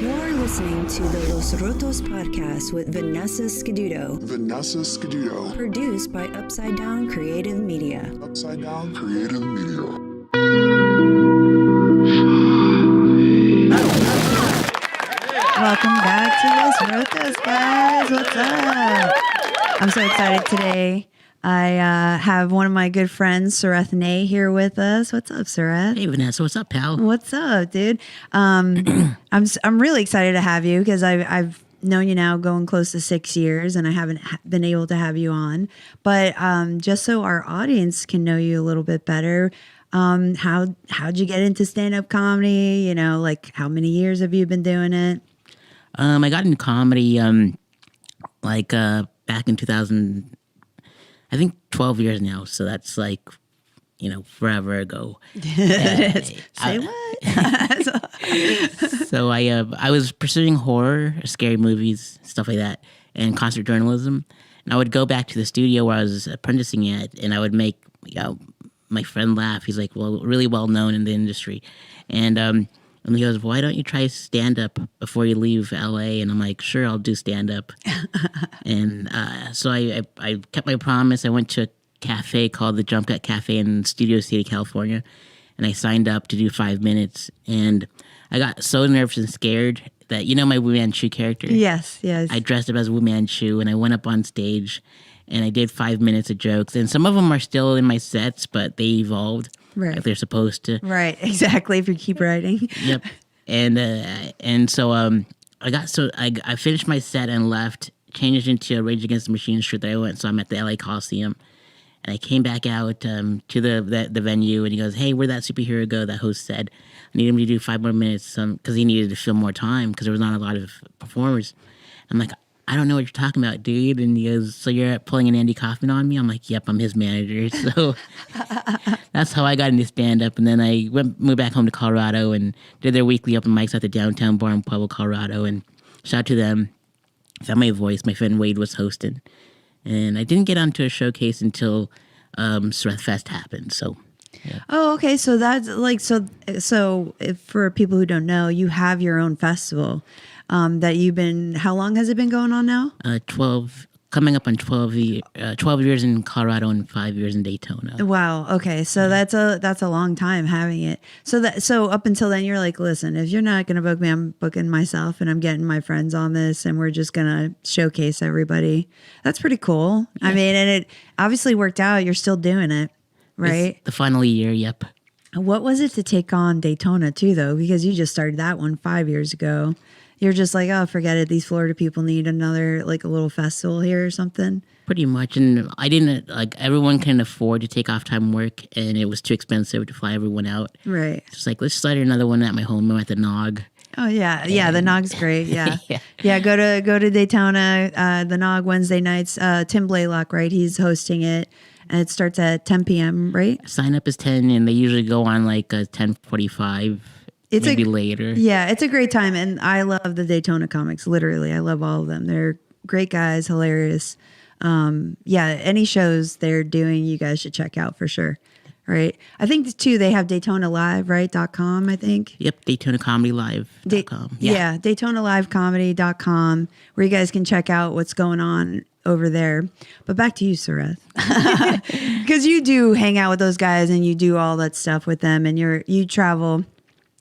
You're listening to the Los Rotos Podcast with Vanessa Scaduto. Vanessa Scaduto. Produced by Upside Down Creative Media. Upside Down Creative Media. Welcome back to Los Rotos, guys. What's up? I'm so excited today. I have one of my good friends, Sareth Ney, here with us. What's up, Sareth? Hey, Vanessa. What's up, pal? What's up, dude? I'm really excited to have you because I've known you now going close to 6 years, and I haven't been able to have you on. But just so our audience can know you a little bit better, how'd you get into stand-up comedy? You know, like how many years have you been doing it? I got into comedy back in 2000. I think 12 years now, so that's like, forever ago. Say what? So I was pursuing horror, scary movies, stuff like that, and concert journalism. And I would go back to the studio where I was apprenticing at, and I would make my friend laugh. He's like, really well known in the industry, and he goes, "Why don't you try stand up before you leave LA?" And I'm like, "Sure, I'll do stand up." And so I kept my promise. I went to a cafe called the Jump Cut Cafe in Studio City, California, and I signed up to do 5 minutes. And I got so nervous and scared that, my Wu Manchu character? Yes. I dressed up as Wu Manchu, and I went up on stage, and I did 5 minutes of jokes. And some of them are still in my sets, but they evolved. Right. Like they're supposed to. Right, exactly. If you keep writing. Yep. And so I finished my set and left, changed into a Rage Against the Machine shirt that I went. So I'm at the LA Coliseum, and I came back out to the venue, and he goes, "Hey, where'd that superhero go?" That host said, "I need him to do 5 more minutes," because he needed to fill more time because there was not a lot of performers. I'm like, "I don't know what you're talking about, dude." And he goes, "So you're pulling an Andy Kaufman on me?" I'm like, "Yep, I'm his manager." So that's how I got into stand-up. And then I moved back home to Colorado and did their weekly open mics at the Downtown Bar in Pueblo, Colorado. And shout out to them. Found my voice. My friend Wade was hosting. And I didn't get onto a showcase until Sareth Fest happened. So, yeah. Oh, okay. So that's like, so if, for people who don't know, you have your own festival that you've been, how long has it been going on now? 12, coming up on 12 years in Colorado and 5 years in Daytona. Wow. Okay. So that's a long time having it. So up until then, you're like, listen, if you're not going to book me, I'm booking myself, and I'm getting my friends on this, and we're just going to showcase everybody. That's pretty cool. Yeah. I mean, and it obviously worked out. You're still doing it, right? It's the final year. Yep. What was it to take on Daytona too, though? Because you just started that one 5 years ago. You're just like, oh, forget it. These Florida people need another, like a little festival here or something. Pretty much. And I didn't, everyone can afford to take off time work, and it was too expensive to fly everyone out. Right. Just like, let's start another one at my home at the Nog. Oh, yeah. Yeah, the Nog's great. Yeah. Yeah, go to Daytona, the Nog Wednesday nights. Tim Blaylock, right? He's hosting it. And it starts at 10 p.m., right? Sign up is 10, and they usually go on like 10:45. It's maybe later. Yeah, it's a great time. And I love the Daytona comics. Literally, I love all of them. They're great guys, hilarious. Any shows they're doing, you guys should check out for sure. Right. I think too, they have Daytona Live, right? .com, I think. Yep. DaytonaComedyLive.com. Yeah. DaytonaLiveComedy.com, where you guys can check out what's going on over there. But back to you, Sareth. Because you do hang out with those guys and you do all that stuff with them, and you travel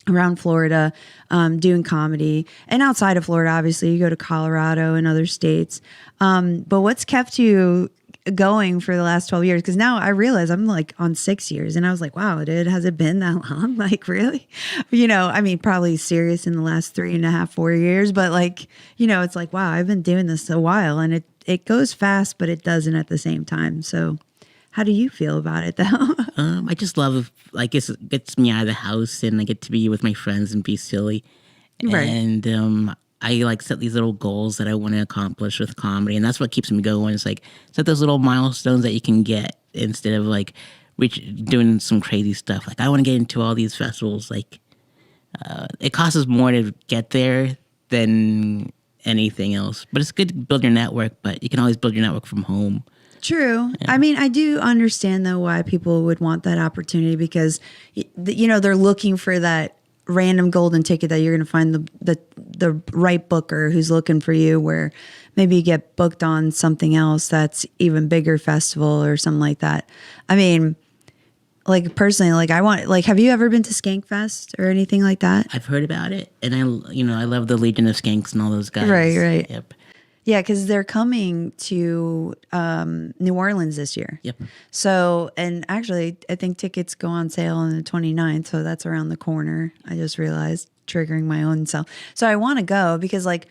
around Florida doing comedy, and outside of Florida, obviously you go to Colorado and other states. But what's kept you going for the last 12 years? Because now I realize I'm like on 6 years, and I was like, wow, dude, has it been that long? Like, really? I mean, probably serious in the last 3.5, 4 years, but like, it's like, wow, I've been doing this a while, and it goes fast, but it doesn't at the same time. So how do you feel about it, though? I just love, it gets me out of the house, and I get to be with my friends and be silly. Right. And I set these little goals that I want to accomplish with comedy, and that's what keeps me going. It's like, set those little milestones that you can get instead of doing some crazy stuff. Like, I want to get into all these festivals. It costs us more to get there than anything else. But it's good to build your network, but you can always build your network from home. True. Yeah. I mean, I do understand, though, why people would want that opportunity, because, they're looking for that random golden ticket that you're going to find the right booker who's looking for you, where maybe you get booked on something else that's even bigger festival or something like that. I mean, like personally, like have you ever been to Skankfest or anything like that? I've heard about it, and I love the Legion of Skanks and all those guys. Right. Yep. Yeah, because they're coming to New Orleans this year. Yep. So, and actually, I think tickets go on sale on the 29th, so that's around the corner. I just realized, triggering my own self. So I want to go because, like,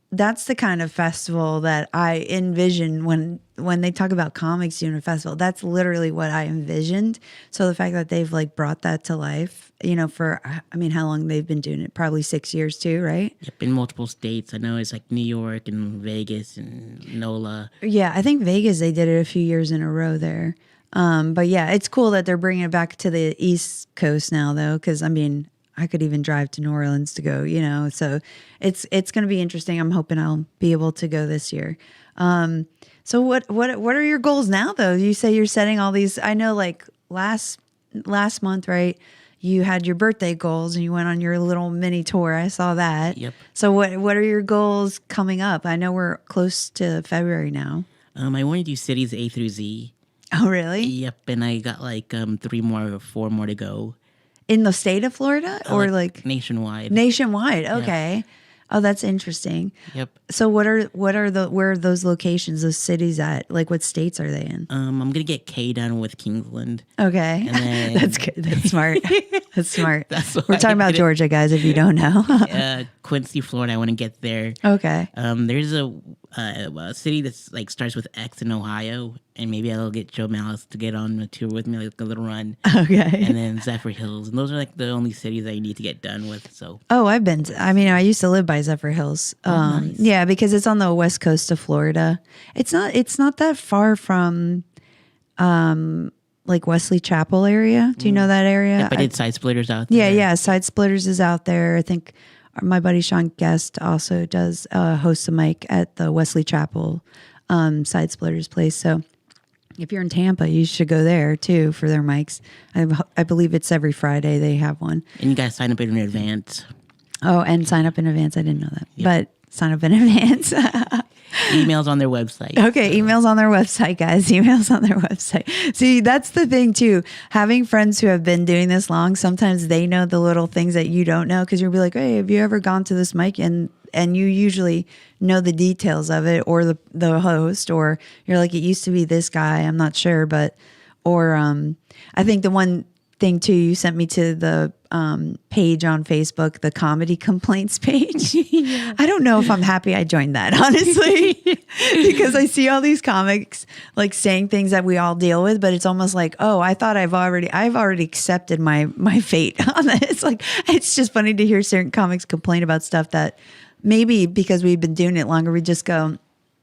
that's the kind of festival that I envision when they talk about comics doing a festival. That's literally what I envisioned. So the fact that they've like brought that to life, for how long they've been doing it? Probably 6 years too, right? Yep, in multiple states. I know it's like New York and Vegas and NOLA. Yeah, I think Vegas, they did it a few years in a row there. But yeah, it's cool that they're bringing it back to the East Coast now, though, because I could even drive to New Orleans to go, so it's going to be interesting. I'm hoping I'll be able to go this year. So what are your goals now, though? You say you're setting all these, I know like last month, right? You had your birthday goals and you went on your little mini tour. I saw that. Yep. So what are your goals coming up? I know we're close to February now. I want to do cities A through Z. Oh, really? Yep, and I got like 4 more to go. In the state of Florida or like nationwide? Nationwide. Okay. Yeah. Oh, that's interesting. Yep. So where are those locations, those cities at? Like what states are they in? I'm gonna get K done with Kingsland. Okay. And then, that's good. That's smart. That's smart. We're talking about it. Georgia, guys, if you don't know. Quincy, Florida. I want to get there. Okay. There's a city that's like starts with X in Ohio, and maybe I'll get Joe Malice to get on a tour with me, like a little run. Okay. And then Zephyr Hills, and those are like the only cities I need to get done with. So. Oh, I've been. I used to live by Zephyr Hills. Nice. Yeah, because it's on the west coast of Florida. It's not that far from, like Wesley Chapel area. Do you know that area? Yep, I did Side Splitters out there. Yeah. Side Splitters is out there. I think my buddy Sean Guest also does host a mic at the Wesley Chapel Side Splitters place. So if you're in Tampa, you should go there too for their mics. I believe it's every Friday they have one. And you guys sign up in advance. Oh, and sign up in advance. I didn't know that, Yep. but sign up in advance. Emails on their website. Okay, emails on their website, guys. Emails on their website. See, that's the thing too. Having friends who have been doing this long, sometimes they know the little things that you don't know, because you'll be like, "Hey, have you ever gone to this mic?" And you usually know the details of it, or the host, or you're like, "It used to be this guy. I'm not sure," but I think the one thing too, you sent me to the page on Facebook, the comedy complaints page. Yeah. I don't know if I'm happy I joined that, honestly, because I see all these comics like saying things that we all deal with, but it's almost like, oh, I thought I've already accepted my fate on it. It's like, it's just funny to hear certain comics complain about stuff that maybe because we've been doing it longer, we just go,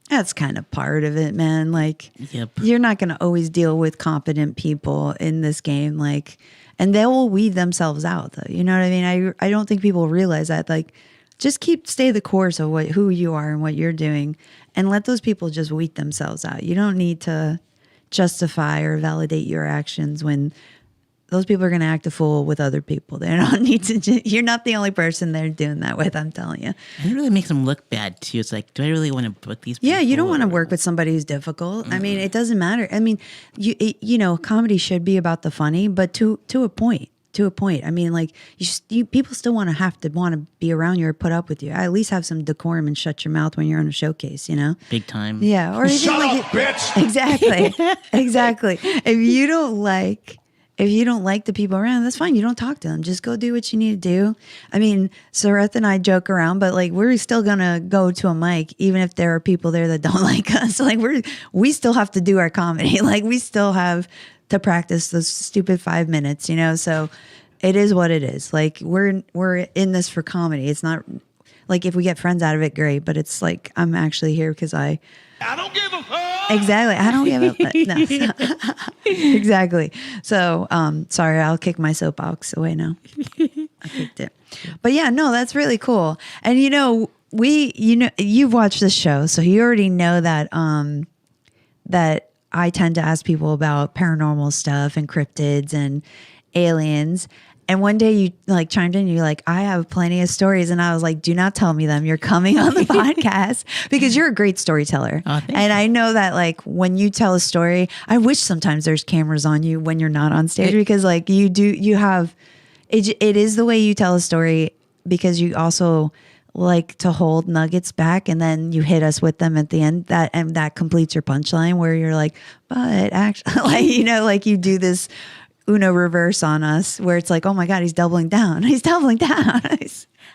that's kind of part of it, man. Like, Yep. You're not going to always deal with competent people in this game. Like, and they will weed themselves out, though. You know what I mean? I don't think people realize that. Like, just stay the course of who you are and what you're doing, and let those people just weed themselves out. You don't need to justify or validate your actions when those people are going to act a fool with other people. They don't need to. You're not the only person they're doing that with. I'm telling you. And it really makes them look bad too. It's like, do I really want to book these people? Yeah, you don't want to work with somebody who's difficult. I mean, it doesn't matter. I mean, comedy should be about the funny, but to a point. To a point. I mean, like people still want to be around you or put up with you. I at least have some decorum and shut your mouth when you're on a showcase. Big time. Yeah. Or Shut up, bitch. Exactly. Exactly. If you don't like the people around, that's fine. You don't talk to them. Just go do what you need to do. I mean, Sareth and I joke around, but like we're still gonna go to a mic, even if there are people there that don't like us. Like we still have to do our comedy. Like we still have to practice those stupid 5 minutes, So it is what it is. Like we're in this for comedy. It's not like if we get friends out of it, great. But it's like I'm actually here because I don't give a fuck. Exactly. I don't give a fuck. No. Exactly. So, sorry, I'll kick my soapbox away now. I kicked it. But yeah, no, that's really cool. And you've watched the show, so you already know that that I tend to ask people about paranormal stuff and cryptids and aliens. And one day you like chimed in, you're like, I have plenty of stories. And I was like, do not tell me them. You're coming on the podcast because you're a great storyteller. Oh, and I know that like when you tell a story, I wish sometimes there's cameras on you when you're not on stage because like you have, it is the way you tell a story because you also like to hold nuggets back and then you hit us with them at the end that completes your punchline where you're like, but actually like, like you do this Uno reverse on us where it's like, oh my God, he's doubling down. He's doubling down. I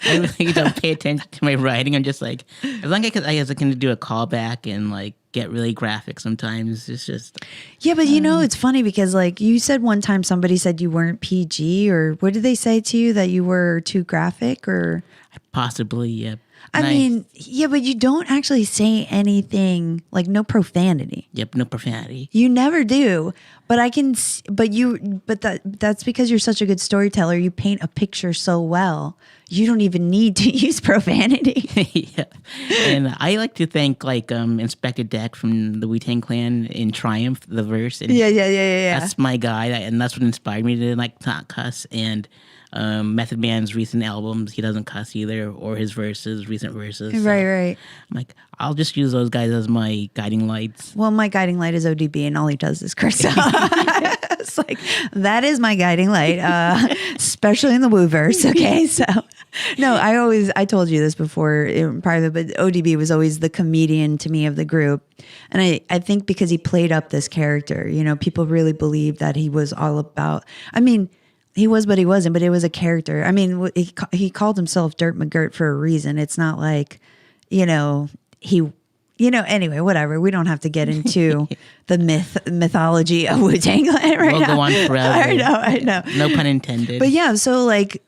really don't pay attention to my writing. I'm just like, as long as I can do a callback and like get really graphic sometimes. It's just. Yeah, but it's funny because like you said one time somebody said you weren't PG or what did they say to you that you were too graphic or? Possibly, yeah. I mean, yeah, but you don't actually say anything like no profanity. Yep, no profanity. You never do, but that's because you're such a good storyteller. You paint a picture so well. You don't even need to use profanity. Yeah, and I like to thank like Inspector Deck from the Wu-Tang Clan in Triumph, the verse. And yeah. That's my guy, and that's what inspired me to like not cuss. And Method Man's recent albums, he doesn't cuss either, or his recent verses. So Right. I'm like, I'll just use those guys as my guiding lights. Well, my guiding light is ODB, and all he does is curse. It's like that is my guiding light, especially in the Wu verse. Okay, so no, I told you this before in private, but ODB was always the comedian to me of the group, and I think because he played up this character, people really believed that he was all about. I mean. He was, but he wasn't. But it was a character. I mean, he called himself Dirt McGirt for a reason. It's not like, anyway, whatever. We don't have to get into the mythology of Wu-Tang Clan right We'll now. go on forever. I know. No pun intended. But yeah, so like,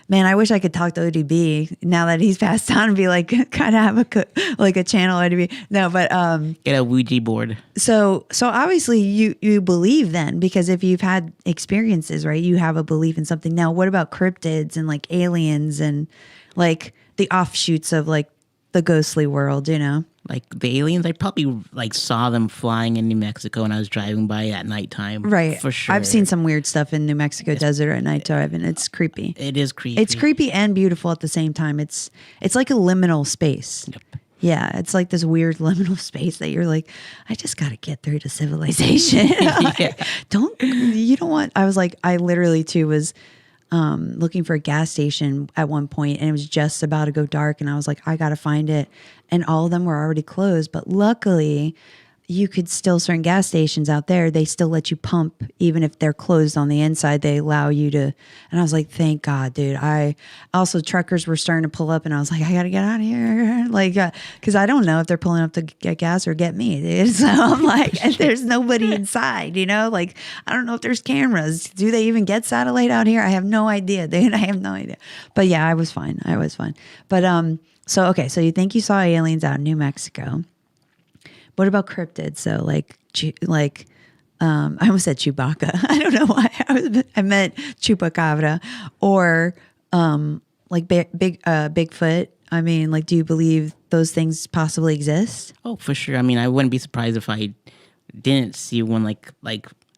man, I wish I could talk to ODB now that he's passed on and be like, kind of have a channel ODB. No, but get a Ouija board. So obviously you believe then because if you've had experiences, right, you have a belief in something. Now, what about cryptids and like aliens and like the offshoots of like the ghostly world, Like the aliens, I probably like saw them flying in New Mexico when I was driving by at nighttime. Right. For sure. I've seen some weird stuff in New Mexico desert at night driving. It's creepy. It is creepy. It's creepy and beautiful at the same time. It's like a liminal space. Yep. Yeah, it's like this weird liminal space that you're like, I just got to get through to civilization. Yeah. I literally too was looking for a gas station at one point and it was just about to go dark and I was like, I got to find it. And all of them were already closed. But luckily, you could still, certain gas stations out there, they still let you pump even if they're closed on the inside. They allow you to. And I was like, thank God, dude. Truckers were starting to pull up and I was like, I got to get out of here. Like, because I don't know if they're pulling up to get gas or get me, dude. So I'm like, there's nobody inside, like, I don't know if there's cameras. Do they even get satellite out here? I have no idea, dude. I have no idea. But yeah, I was fine. But, so you think you saw aliens out in New Mexico. What about cryptids? So I almost said Chewbacca. I don't know why. I meant Chupacabra or like Bigfoot. I mean, like, do you believe those things possibly exist? Oh, for sure. I mean, I wouldn't be surprised if I didn't see one like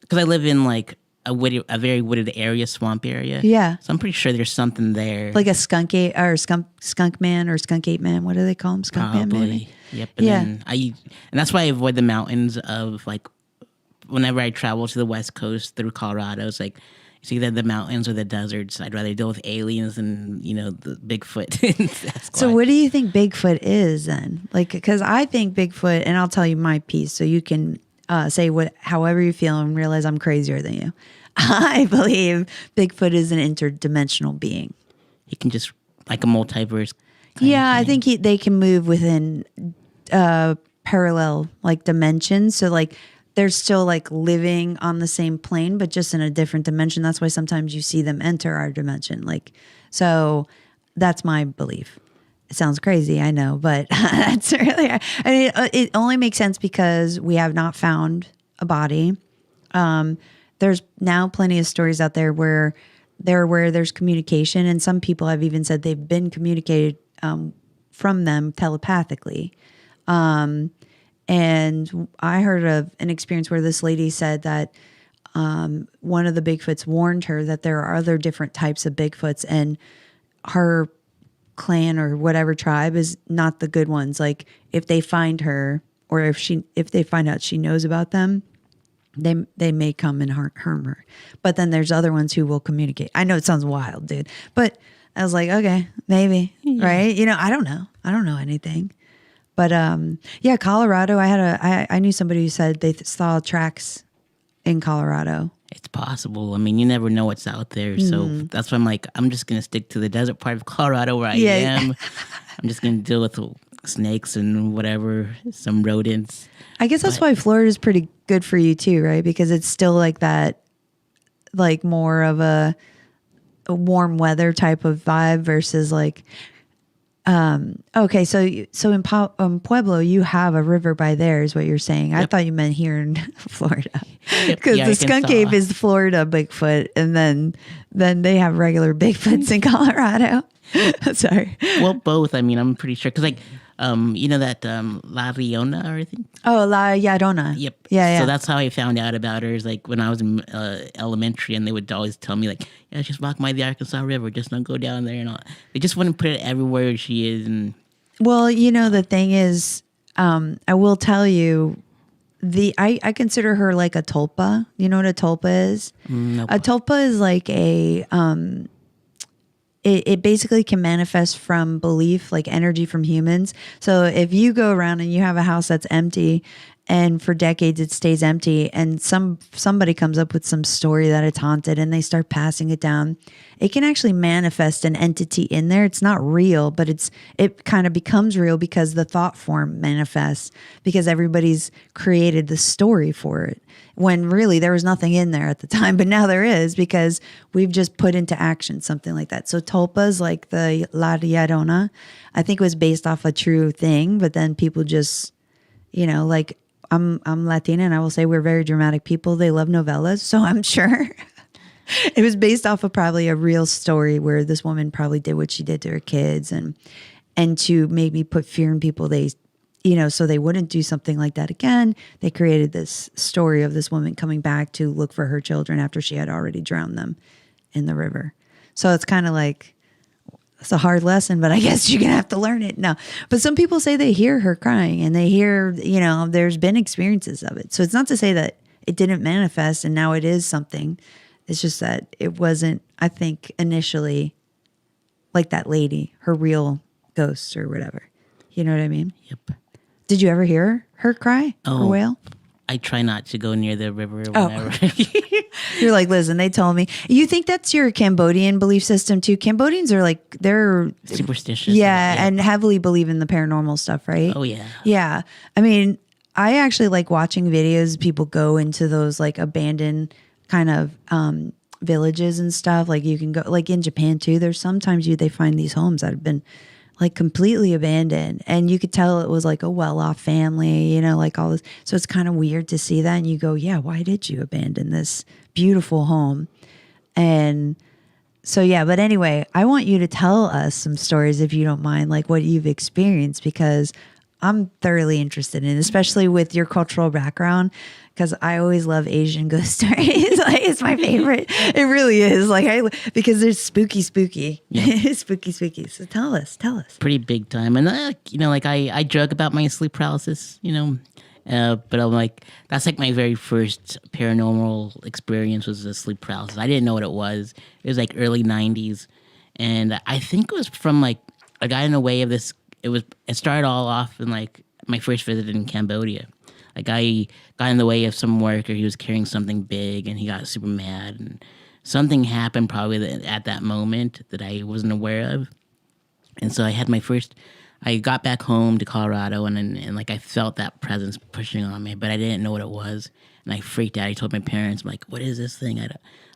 because I live in like a very wooded area, swamp area. Yeah. So I'm pretty sure there's something there. Like a skunk man or skunk ape man. What do they call them? Skunk man, maybe? Yep. And and that's why I avoid the mountains of like whenever I travel to the West Coast through Colorado. It's like it's either the mountains or the deserts. I'd rather deal with aliens than the Bigfoot. So what do you think Bigfoot is then? Like, because I think Bigfoot, and I'll tell you my piece, so you can say however you feel and realize I'm crazier than you. I believe Bigfoot is an interdimensional being. He can just like a multiverse. Yeah, I think they can move within parallel like dimensions. So like they're still like living on the same plane, but just in a different dimension. That's why sometimes you see them enter our dimension. Like, so that's my belief. It sounds crazy, I know, but that's really, I mean, it only makes sense because we have not found a body. There's now plenty of stories out there where there's communication, and some people have even said they've been communicated from them telepathically. And I heard of an experience where this lady said that one of the Bigfoots warned her that there are other different types of Bigfoots, and her clan or whatever tribe is not the good ones. Like if they find her, or if they find out she knows about them, they may come and harm her. But then there's other ones who will communicate. I know it sounds wild, dude, but I was like, okay, maybe, right? You know, I don't know anything. But yeah, Colorado. I knew somebody who said they saw tracks in Colorado. It's possible. I mean, you never know what's out there. So that's why I'm like, I'm just going to stick to the desert part of Colorado where I am. I'm just going to deal with snakes and whatever, some rodents. I guess that's why Florida is pretty good for you too, right? Because it's still like that, like more of a warm weather type of vibe versus like, okay, so in Pueblo, you have a river by there, is what you're saying. Yep. I thought you meant here in Florida, because the skunk ape is Florida Bigfoot, and then they have regular Bigfoots in Colorado. Sorry. Well, both. I mean, I'm pretty sure because like, you know that La Riona or anything? Oh, La Llorona. Yep. Yeah. So that's how I found out about her. Is like when I was in elementary, and they would always tell me like, yeah, just walk by the Arkansas River, just don't go down there and all. They just wouldn't put it everywhere she is. And well, you know, the thing is, I will tell you, I consider her like a tulpa. You know what a tulpa is? Nope. A tulpa is like a It basically can manifest from belief, like energy from humans. So if you go around and you have a house that's empty, and for decades it stays empty, and somebody comes up with some story that it's haunted, and they start passing it down, it can actually manifest an entity in there. It's not real, but it kind of becomes real because the thought form manifests, because everybody's created the story for it, when really there was nothing in there at the time, but now there is, because we've just put into action something like that. So tulpas, like the La Llorona, I think was based off a true thing, but then people just, you know, like I'm Latina, and I will say we're very dramatic people. They love novellas, so I'm sure it was based off of probably a real story where this woman probably did what she did to her kids, and to maybe put fear in people. They, you know, so they wouldn't do something like that again. They created this story of this woman coming back to look for her children after she had already drowned them in the river. So it's kind of like, it's a hard lesson, but I guess you're going to have to learn it. No, but some people say they hear her crying, and they hear, you know, there's been experiences of it. So it's not to say that it didn't manifest and now it is something. It's just that it wasn't, I think, initially like that lady, her real ghost or whatever. You know what I mean? Yep. Did you ever hear her cry or wail? I try not to go near the river whenever. Oh. You're like, listen, they told me. You think that's your Cambodian belief system too? Cambodians are like, they're superstitious. Yeah, and heavily believe in the paranormal stuff, right? Oh, yeah. Yeah. I mean, I actually like watching videos. People go into those like abandoned kind of villages and stuff. Like you can go, like in Japan too, there's sometimes they find these homes that have been like completely abandoned, and you could tell it was like a well-off family, you know, like all this. So it's kind of weird to see that, and you go, yeah, why did you abandon this beautiful home? And so, yeah, but anyway, I want you to tell us some stories, if you don't mind, like what you've experienced, because I'm thoroughly interested in, especially with your cultural background, because I always love Asian ghost stories. Like, it's my favorite. It really is. Like because there's spooky. Yeah. spooky. So tell us. Pretty big time. And you know, like I joke about my sleep paralysis, you know, but I'm like, that's like my very first paranormal experience was the sleep paralysis. I didn't know what it was. It was like early 90s. And I think it was from like, I got in the way of this. It started all off in like my first visit in Cambodia. Like I got in the way of some worker. He was carrying something big, and he got super mad, and something happened probably at that moment that I wasn't aware of. And so I got back home to Colorado, and like I felt that presence pushing on me, but I didn't know what it was, and I freaked out. I told my parents, I'm like, "What is this thing?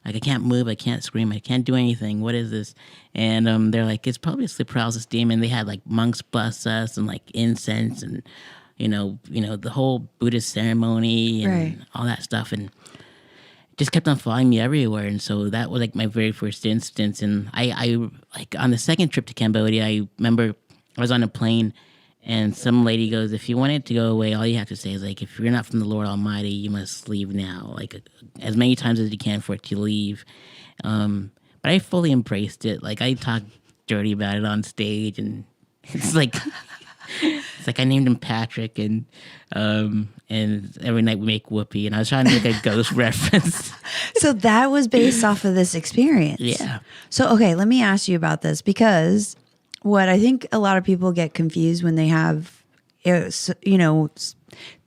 I can't move, I can't scream, I can't do anything. What is this?" And they're like, "It's probably a sleep paralysis demon." They had like monks bless us and like incense and you know the whole Buddhist ceremony and all that stuff, and just kept on following me everywhere. And so that was like my very first instance. And I like on the second trip to Cambodia, I remember I was on a plane, And some lady goes, if you want it to go away, all you have to say is like, if you're not from the Lord Almighty, you must leave now. Like as many times as you can for it to leave. But I fully embraced it. Like I talked dirty about it on stage, and it's like I named him Patrick, and every night we make whoopee, and I was trying to make a ghost reference. So that was based off of this experience. Yeah. So, okay, let me ask you about this, because what I think a lot of people get confused when they have,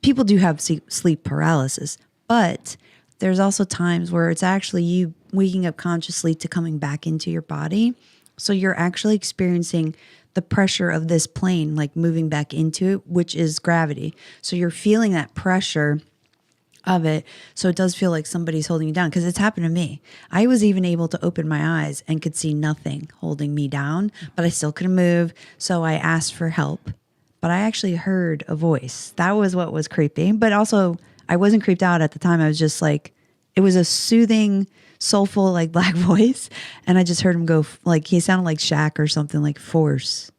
people do have sleep paralysis, but there's also times where it's actually you waking up consciously to coming back into your body. So you're actually experiencing the pressure of this plane, like moving back into it, which is gravity. So you're feeling that pressure of it. So it does feel like somebody's holding you down, because it's happened to me. I was even able to open my eyes and could see nothing holding me down, but I still couldn't move. So I asked for help, but I actually heard a voice. That was what was creepy. But also I wasn't creeped out at the time. I was just like, it was a soothing, soulful, like black voice. And I just heard him go, like, he sounded like Shaq or something, like force.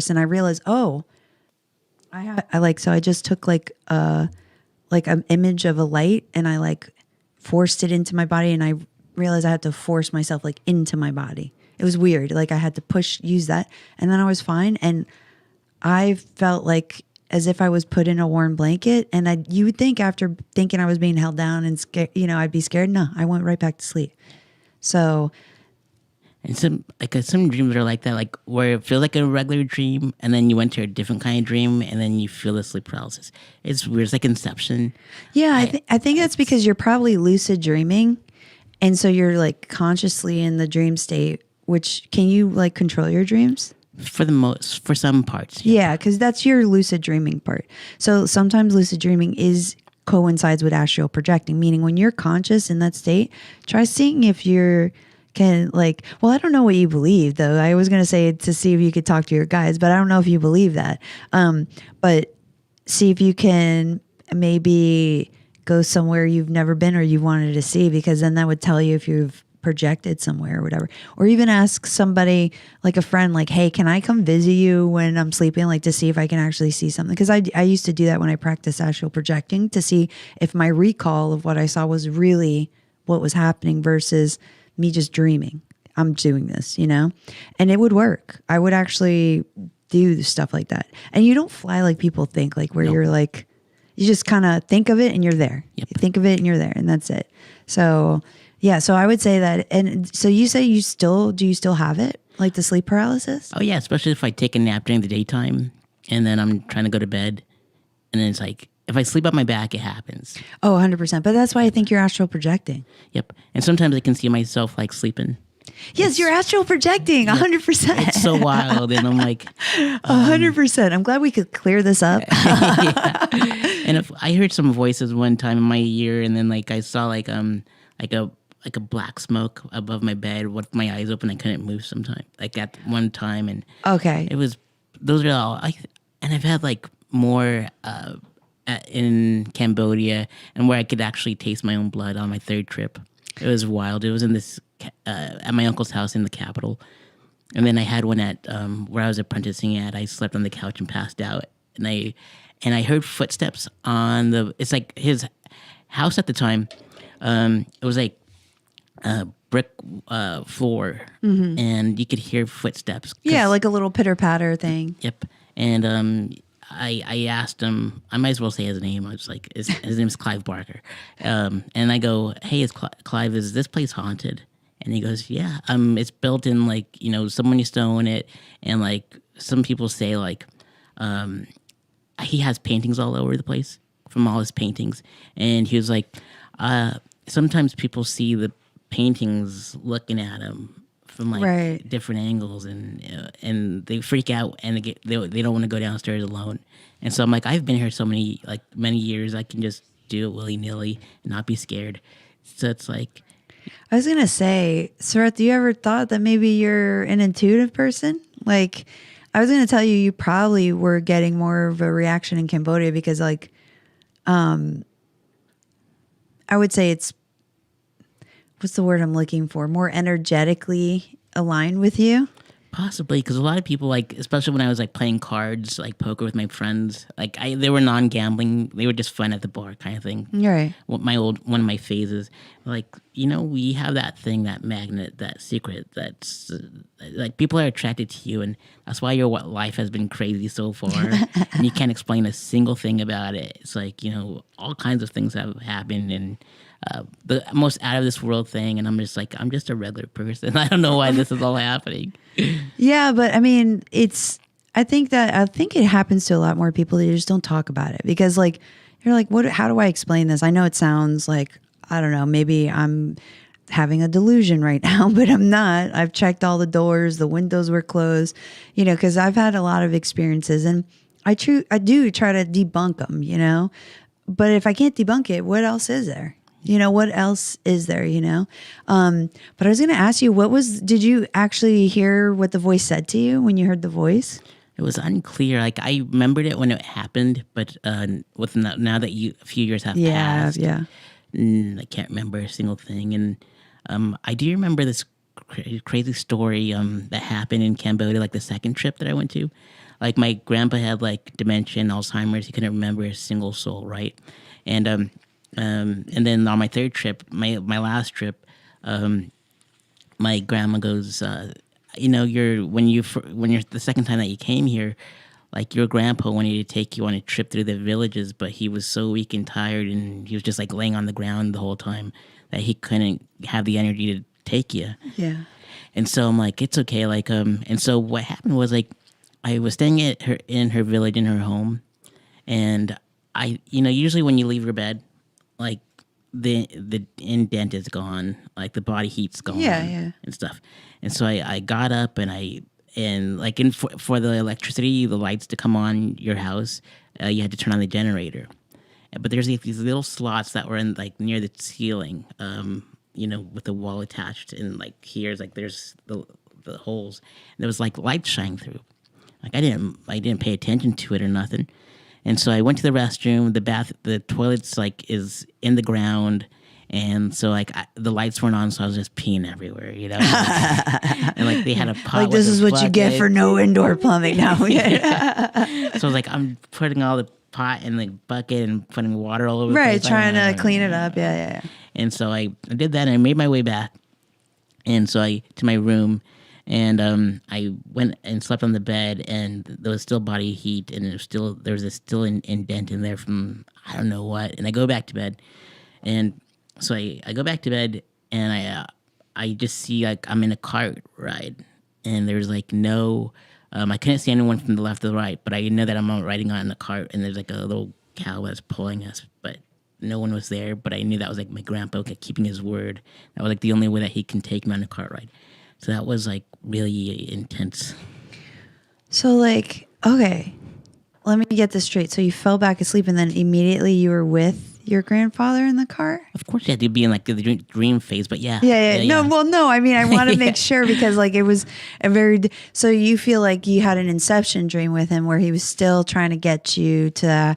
And I realized, so I just took like an image of a light, and I like forced it into my body, and I realized I had to force myself like into my body. It was weird. Like I had to use that, and then I was fine. And I felt like as if I was put in a warm blanket, and you would think after thinking I was being held down and scared, I'd be scared. No, I went right back to sleep. So. And some dreams are like that, like where it feels like a regular dream, and then you went to a different kind of dream, and then you feel the sleep paralysis. It's weird. It's like Inception. Yeah, I think that's because you're probably lucid dreaming, and so you're like consciously in the dream state. Which, can you like control your dreams? For some parts. Yeah, because that's your lucid dreaming part. So sometimes lucid dreaming coincides with astral projecting, meaning when you're conscious in that state, try seeing if you're. I don't know what you believe, though. I was going to say to see if you could talk to your guides, but I don't know if you believe that. But see if you can maybe go somewhere you've never been or you wanted to see, because then that would tell you if you've projected somewhere or whatever. Or even ask somebody, like a friend, like, hey, can I come visit you when I'm sleeping, like to see if I can actually see something? Because I used to do that when I practiced astral projecting, to see if my recall of what I saw was really what was happening versus me just dreaming. I'm doing this, and it would work. I would actually do stuff like that. And you don't fly like people think, like where you're like, you just kind of think of it and you're there. Yep. You think of it and you're there, and that's it. So yeah, so I would say that. And so you say do you still have it? Like the sleep paralysis? Oh yeah, especially if I take a nap during the daytime and then I'm trying to go to bed, and then it's like, if I sleep on my back, it happens. Oh, 100%. But that's why I think you're astral projecting. Yep. And sometimes I can see myself like sleeping. Yes, you're astral projecting, 100%. It's so wild, and I'm like, 100%. I'm glad we could clear this up. Yeah. And if I heard some voices one time in my ear, and then like I saw like a black smoke above my bed with my eyes open. I couldn't move sometimes, like at one time, and Okay. those are all. And I've had like more in Cambodia, and where I could actually taste my own blood on my third trip. It was wild. It was in this at my uncle's house in the capital, and then I had one at where I was apprenticing at. I slept on the couch and passed out, and I heard footsteps on it's like his house at the time. It was like a brick floor, and you could hear footsteps. Yeah, like a little pitter patter thing. Yep. And I asked him, I might as well say his name. I was like, his name's Clive Barker. And I go, hey, Clive, is this place haunted? And he goes, yeah. It's built in like, someone used to own it. And like some people say like, he has paintings all over the place from all his paintings. And he was like, sometimes people see the paintings looking at him from like different angles, and they freak out, and they don't want to go downstairs alone. And so I'm like, I've been here so many years, I can just do it willy nilly and not be scared. So it's like, I was gonna say, Sareth, you ever thought that maybe you're an intuitive person? Like, I was gonna tell you probably were getting more of a reaction in Cambodia because, like, I would say it's, what's the word I'm looking for? More energetically aligned with you. Possibly, because a lot of people, like, especially when I was like playing cards, like poker with my friends, like they were non-gambling, they were just fun at the bar kind of thing. Right. One of my phases, like, we have that thing, that magnet, that secret, that's like people are attracted to you, and that's why your life has been crazy so far, and you can't explain a single thing about it. It's like all kinds of things have happened, and the most out of this world thing, and I'm just a regular person. I don't know why this is all happening. Yeah, but I mean, I think it happens to a lot more people. They just don't talk about it because, like, you're like, what? How do I explain this? I know it sounds like, I don't know, maybe I'm having a delusion right now, but I'm not. I've checked all the doors, the windows were closed, because I've had a lot of experiences, and I do try to debunk them, But if I can't debunk it, what else is there? What else is there, But I was going to ask you, did you actually hear what the voice said to you when you heard the voice? It was unclear. Like, I remembered it when it happened, but now that a few years have passed, I can't remember a single thing. And I do remember this crazy story that happened in Cambodia, like the second trip that I went to. Like, my grandpa had like dementia and Alzheimer's. He couldn't remember a single soul, right? And then on my third trip, my last trip, my grandma goes, when you're the second time that you came here, like, your grandpa wanted to take you on a trip through the villages, but he was so weak and tired, and he was just like laying on the ground the whole time that he couldn't have the energy to take you. Yeah. And so I'm like, it's okay. Like, and so what happened was, like, I was staying in her village, in her home, and usually when you leave your bed, like, the indent is gone, like the body heat's gone, and stuff. And so I got up, and for the electricity, the lights to come on your house, you had to turn on the generator. But there's these little slots that were in, like, near the ceiling, with the wall attached, and like here's like there's the holes. And there was like light shining through. Like, I didn't pay attention to it or nothing. And so I went to the restroom. The toilet's like is in the ground, and so like the lights weren't on, so I was just peeing everywhere, and like they had a pot. Like, this is what you get for no indoor plumbing now. So I was like, I'm putting all the pot in the bucket and putting water all over the place. Right, trying to clean it up. Yeah. And so I did that, and I made my way back, and so to my room. And I went and slept on the bed, and there was still body heat, and there was still indent in there from I don't know what. And I go back to bed, and so I go back to bed, and I just see like I'm in a cart ride, and there's like no, I couldn't see anyone from the left or the right, but I know that I'm riding on the cart, and there's like a little cow that's pulling us, but no one was there. But I knew that was like my grandpa keeping his word. That was like the only way that he can take me on a cart ride. So that was like really intense. So, like, okay, let me get this straight. So you fell back asleep, and then immediately you were with your grandfather in the car? Of course you had to be in like the dream phase, but yeah. Yeah. No, I mean, I want to make sure, because like it was so you feel like you had an inception dream with him where he was still trying to get you to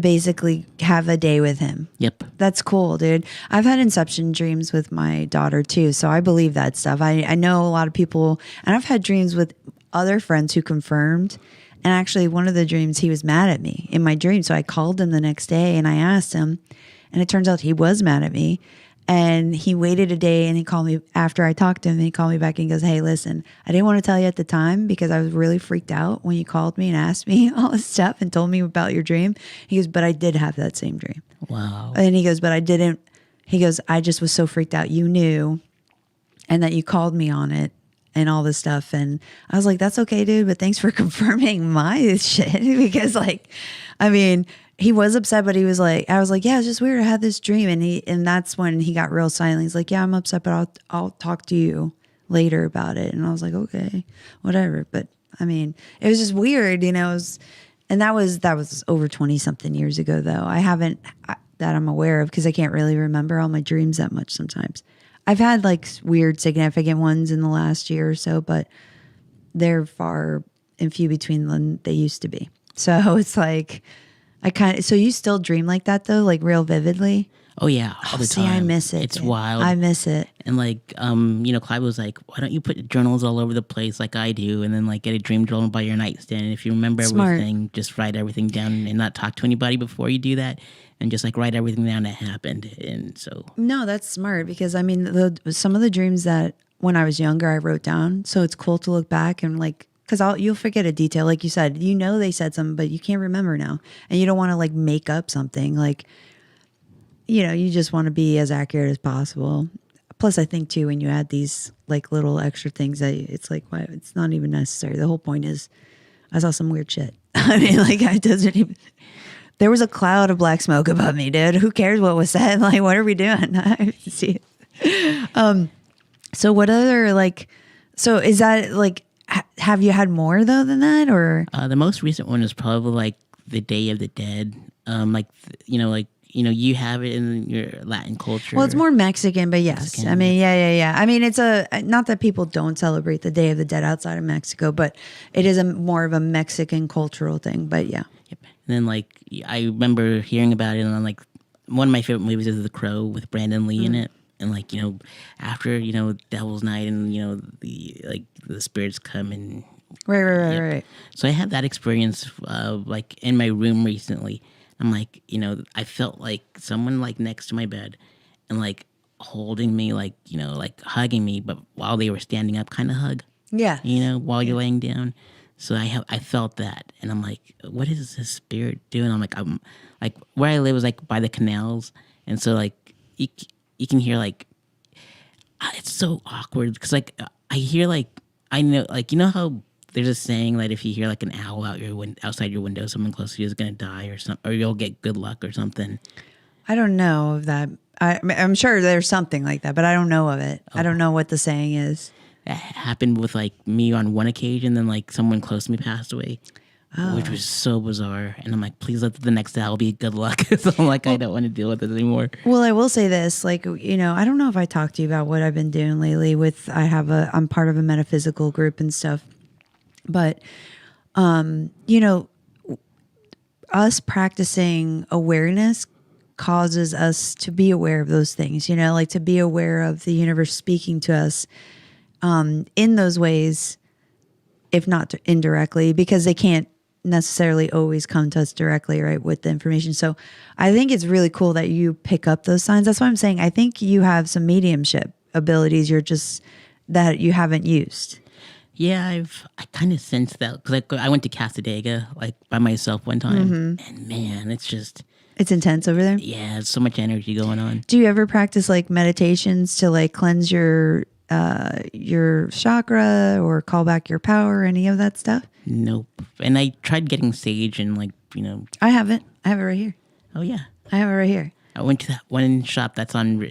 basically have a day with him. Yep. That's cool, dude. I've had inception dreams with my daughter too, so I believe that stuff. I know a lot of people, and I've had dreams with other friends who confirmed. And actually, one of the dreams, he was mad at me in my dream. So I called him the next day and I asked him, and it turns out he was mad at me. And he waited a day, and he called me after I talked to him, and he called me back and he goes, "Hey, listen, I didn't want to tell you at the time because I was really freaked out when you called me and asked me all this stuff and told me about your dream." He goes, "But I did have that same dream." Wow. And he goes, "But I didn't." He goes, "I just was so freaked out. You knew, and that you called me on it and all this stuff." And I was like, "That's okay, dude, but thanks for confirming my shit." Because like, I mean, he was upset, but he was like, I was like, "Yeah, it's just weird. I had this dream." And that's when he got real silent. He's like, "Yeah, I'm upset, but I'll talk to you later about it." And I was like, "Okay, whatever." But I mean, it was just weird, and that was over 20 something years ago though. I haven't that I'm aware of, because I can't really remember all my dreams that much sometimes. I've had like weird significant ones in the last year or so, but they're far and few between than they used to be. So it's like, so you still dream like that though, like real vividly? Oh yeah, all the See, time. I miss it. It's dude. wild. I miss it. And like, Clive was like, "Why don't you put journals all over the place like I do, and then like get a dream journal by your nightstand? And if you remember Smart. everything, just write everything down and not talk to anybody before you do that, and just like write everything down that happened." And so, No, that's smart because I mean, some of the dreams that when I was younger I wrote down, so it's cool to look back and like, because you'll forget a detail, like you said, they said something, but you can't remember now, and you don't want to like make up something like. You just want to be as accurate as possible. Plus, I think too, when you add these like little extra things, that it's like, why it's not even necessary. The whole point is, I saw some weird shit. I mean, like, I doesn't even. There was a cloud of black smoke above me, dude. Who cares what was said? Like, what are we doing? I see it. So what other like? So is that like? Have you had more though than that, or the most recent one is probably like the Day of the Dead. You have it in your Latin culture. Well, it's more Mexican, but yes. Mexican. I mean, yeah. I mean, it's not that people don't celebrate the Day of the Dead outside of Mexico, but it is more of a Mexican cultural thing. But yeah. Yep. And then like I remember hearing about it, and I'm like, one of my favorite movies is The Crow with Brandon Lee in it. And like after Devil's Night, and the spirits come and Right. So I had that experience like in my room recently. I'm like, I felt like someone like next to my bed and like holding me, like hugging me, but while they were standing up, kind of hug. Yeah. While you're laying down. So I felt that, and I'm like, what is this spirit doing? I'm like where I live is like by the canals, and so like you can hear like it's so awkward because like I hear like I know like how. There's a saying that if you hear like an owl outside your window, someone close to you is gonna die or something, or you'll get good luck or something. I don't know of that. I'm sure there's something like that, but I don't know of it. I don't know what the saying is. That happened with like me on one occasion, then like someone close to me passed away, which was so bizarre. And I'm like, please let the next owl be good luck. So I'm like, I don't want to deal with this anymore. Well, I will say this, like, I don't know if I talked to you about what I've been doing lately I'm part of a metaphysical group and stuff. But, us practicing awareness causes us to be aware of those things, like to be aware of the universe speaking to us in those ways, if not indirectly, because they can't necessarily always come to us directly, right, with the information. So I think it's really cool that you pick up those signs. That's why I'm saying I think you have some mediumship abilities that you haven't used. Yeah, I kind of sensed that because I went to Casadega like by myself one time, and man, it's intense over there. Yeah, so much energy going on. Do you ever practice like meditations to like cleanse your chakra or call back your power, any of that stuff? Nope. And I tried getting sage and like I haven't. I have it right here. Oh yeah, I have it right here. I went to that one shop that's on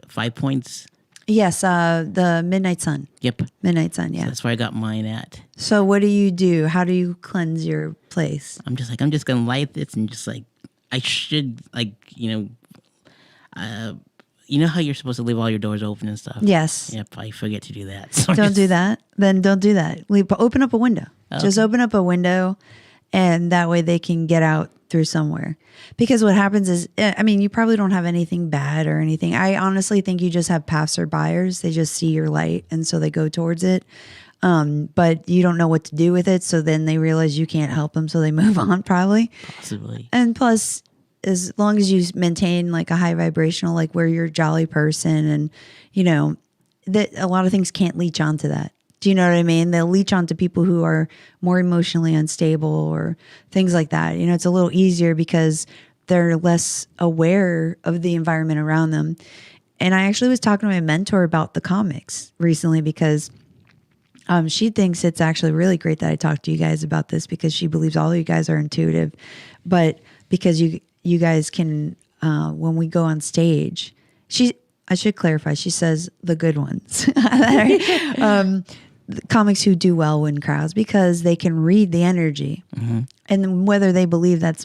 5 Points. Yes, the Midnight Sun. Yep. Midnight Sun, yeah. So that's where I got mine at. So what do you do? How do you cleanse your place? I'm just going to light this and just like, I should like, how you're supposed to leave all your doors open and stuff? Yes. Yep, I forget to do that. So don't do that. Then don't do that. Open up a window. Okay. Just open up a window, and that way they can get out through somewhere. Because what happens is, you probably don't have anything bad or anything. I honestly think you just have passerbyers. They just see your light, and so they go towards it. But you don't know what to do with it, so then they realize you can't help them, so they move on probably. Possibly. And plus, as long as you maintain like a high vibrational, like where you're a jolly person, and that a lot of things can't leech onto that. Do you know what I mean? They'll leech onto people who are more emotionally unstable or things like that. It's a little easier because they're less aware of the environment around them. And I actually was talking to my mentor about the comics recently because she thinks it's actually really great that I talked to you guys about this because she believes all of you guys are intuitive. But because you guys can, when we go on stage, I should clarify, she says the good ones. Comics who do well in crowds because they can read the energy. Mm-hmm. And whether they believe that's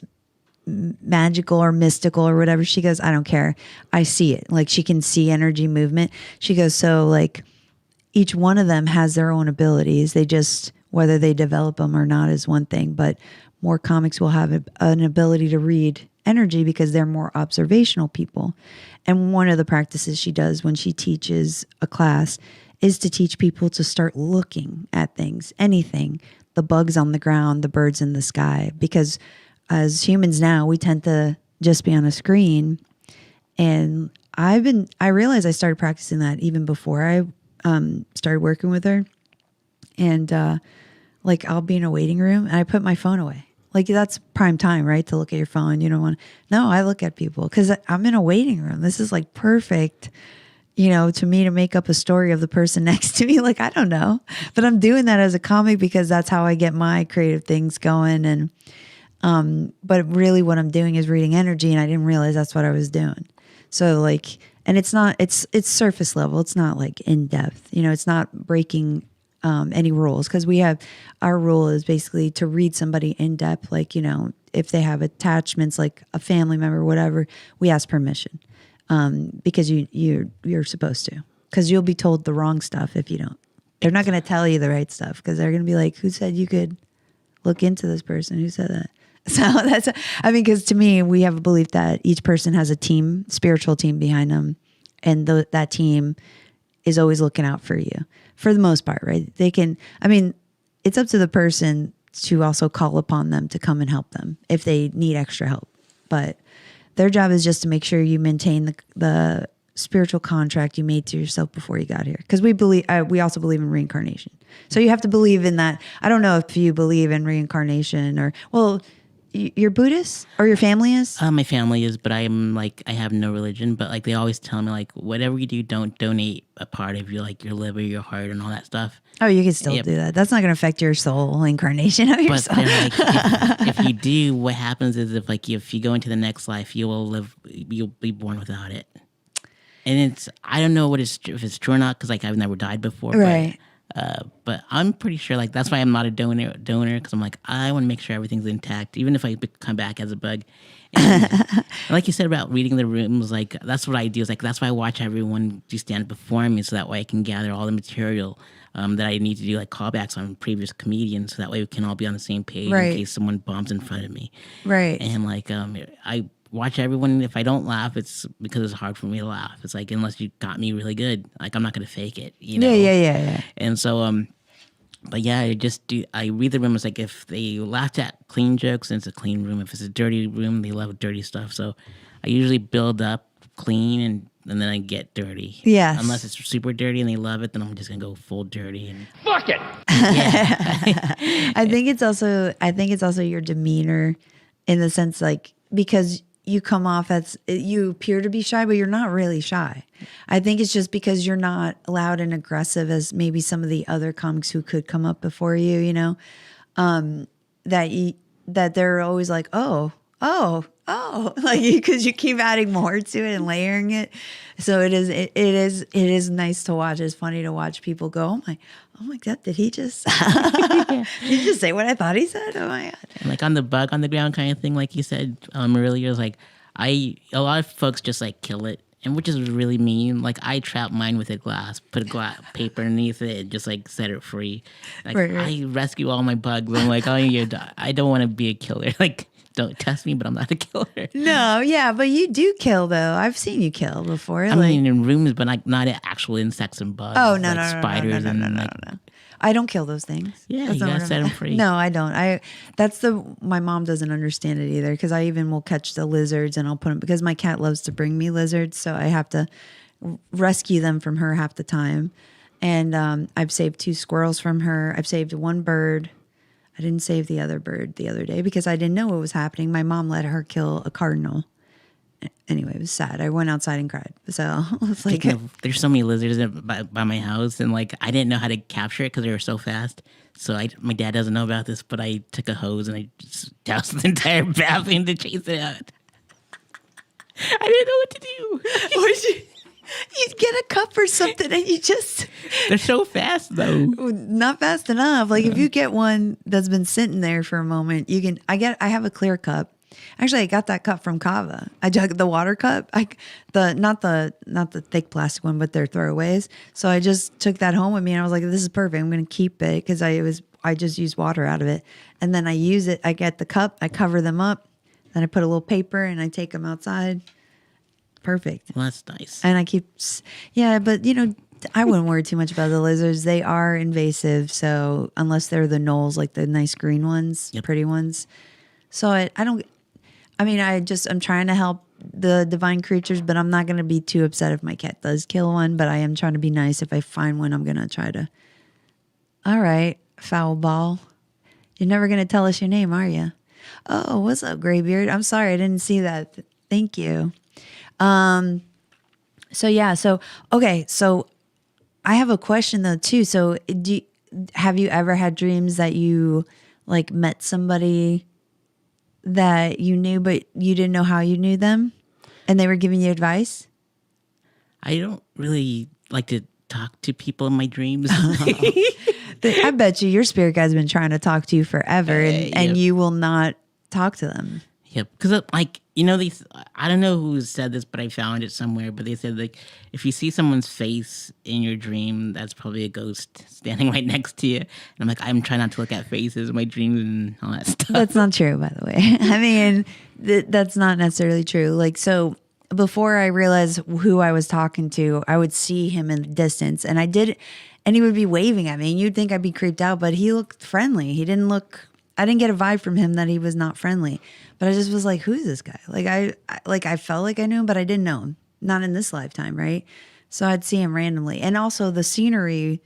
magical or mystical or whatever, she goes, I don't care. I see it. Like she can see energy movement. She goes, so like each one of them has their own abilities. They just, whether they develop them or not is one thing, but more comics will have an ability to read energy because they're more observational people. And one of the practices she does when she teaches a class is to teach people to start looking at things, anything, the bugs on the ground, the birds in the sky, because as humans now, we tend to just be on a screen. And I realized I started practicing that even before I started working with her. And like I'll be in a waiting room and I put my phone away. Like that's prime time, right? To look at your phone. You don't want to. No, I look at people because I'm in a waiting room. This is like perfect, to me to make up a story of the person next to me. Like, I don't know, but I'm doing that as a comic because that's how I get my creative things going. And, but really what I'm doing is reading energy, and I didn't realize that's what I was doing. So like, and it's surface level. It's not like in depth, it's not breaking any rules, because our rule is basically to read somebody in depth, like, if they have attachments, like a family member, whatever, we ask permission, because you're supposed to, because you'll be told the wrong stuff if you don't. They're not going to tell you the right stuff because they're going to be like, who said you could look into this person? Who said that? So because to me, we have a belief that each person has a team, spiritual team behind them. And that team is always looking out for you for the most part, right? It's up to the person to also call upon them to come and help them if they need extra help. But their job is just to make sure you maintain the spiritual contract you made to yourself before you got here. Because we also believe in reincarnation. So you have to believe in that. I don't know if you believe in reincarnation you're Buddhist, or your family is? My family is, but I'm like, I have no religion, but like they always tell me like, whatever you do, don't donate a part of your liver, your heart, and all that stuff. Oh, you can still do that. That's not going to affect your soul incarnation of your but soul. Then, like, if you do, what happens is if you go into the next life, you'll be born without it. And I don't know if it's true or not, because like I've never died before. Right. But I'm pretty sure like that's why I'm not a donor because I'm like, I want to make sure everything's intact, even if I come back as a bug. And like you said about reading the rooms, like that's what I do. Is like that's why I watch everyone do stand before me, so that way I can gather all the material that I need to do, like callbacks on previous comedians, so that way we can all be on the same page in case someone bombs in front of me. Right. And like I watch everyone. If I don't laugh, it's because it's hard for me to laugh. It's like, unless you got me really good, like I'm not gonna fake it, Yeah. And so but yeah, I read the room. It's like if they laughed at clean jokes, then it's a clean room. If it's a dirty room, they love dirty stuff. So I usually build up clean and then I get dirty. Yes. Unless it's super dirty and they love it, then I'm just gonna go full dirty and fuck it. Yeah. I think it's also your demeanor, in the sense like, because you come off as, you appear to be shy, but you're not really shy. I think it's just because you're not loud and aggressive as maybe some of the other comics who could come up before you, that they're always like, oh, like, because you keep adding more to it and layering it. So it is nice to watch. It's funny to watch people go, oh my God, did he just did he just say what I thought he said? Oh my God. And like on the bug on the ground kind of thing, like you said earlier, is like a lot of folks just like kill it, and which is really mean. Like I trap mine with a glass, put a glass paper underneath it, and just like set it free. Like right. I rescue all my bugs. I'm like, I don't want to be a killer. Like, don't test me, but I'm not a killer. No, yeah, but you do kill though. I've seen you kill before. I mean, in rooms, but like not actual insects and bugs. Oh no, like no, spiders no. I don't kill those things. Yeah, you gotta set them free. No, I don't. My mom doesn't understand it either, because I even will catch the lizards and I'll put them, because my cat loves to bring me lizards, so I have to rescue them from her half the time. And I've saved 2 squirrels from her. I've saved 1 bird. I didn't save the other bird the other day because I didn't know what was happening. My mom let her kill a cardinal. Anyway, it was sad. I went outside and cried. So I was like, there's so many lizards by my house, and like I didn't know how to capture it because they were so fast. So my dad doesn't know about this, but I took a hose and I just doused the entire bathroom to chase it out. I didn't know what to do. You get a cup or something and you just... They're so fast though. Not fast enough. Like if you get one that's been sitting there for a moment, you can... I have a clear cup. Actually, I got that cup from Kava. I took the water cup. Not the thick plastic one, but they're throwaways. So I just took that home with me and I was like, this is perfect. I'm going to keep it because I just used water out of it. And then I use it. I get the cup. I cover them up. Then I put a little paper and I take them outside. Perfect. Well, that's nice. And I keep, yeah, but I wouldn't worry too much about the lizards. They are invasive. So unless they're the gnolls, like the nice green ones, pretty ones. So I'm trying to help the divine creatures, but I'm not going to be too upset if my cat does kill one. But I am trying to be nice. If I find one, I'm going to try to. All right, foul ball. You're never going to tell us your name, are you? Oh, what's up, Graybeard? I'm sorry, I didn't see that. Thank you. So I have a question though too. So have you ever had dreams that you like met somebody that you knew, but you didn't know how you knew them and they were giving you advice? I don't really like to talk to people in my dreams. I bet your spirit guide's been trying to talk to you forever and you will not talk to them. Yep. Because these, I don't know who said this, but I found it somewhere. But they said like, if you see someone's face in your dream, that's probably a ghost standing right next to you. And I'm like, I'm trying not to look at faces in my dreams and all that stuff. That's not true, by the way. I mean, that's not necessarily true. Like, so before I realized who I was talking to, I would see him in the distance, and he would be waving at me, and you'd think I'd be creeped out, but he looked friendly. I didn't get a vibe from him that he was not friendly, but I just was like, who's this guy? I felt like I knew him, but I didn't know him. Not in this lifetime, right? So I'd see him randomly. And also the scenery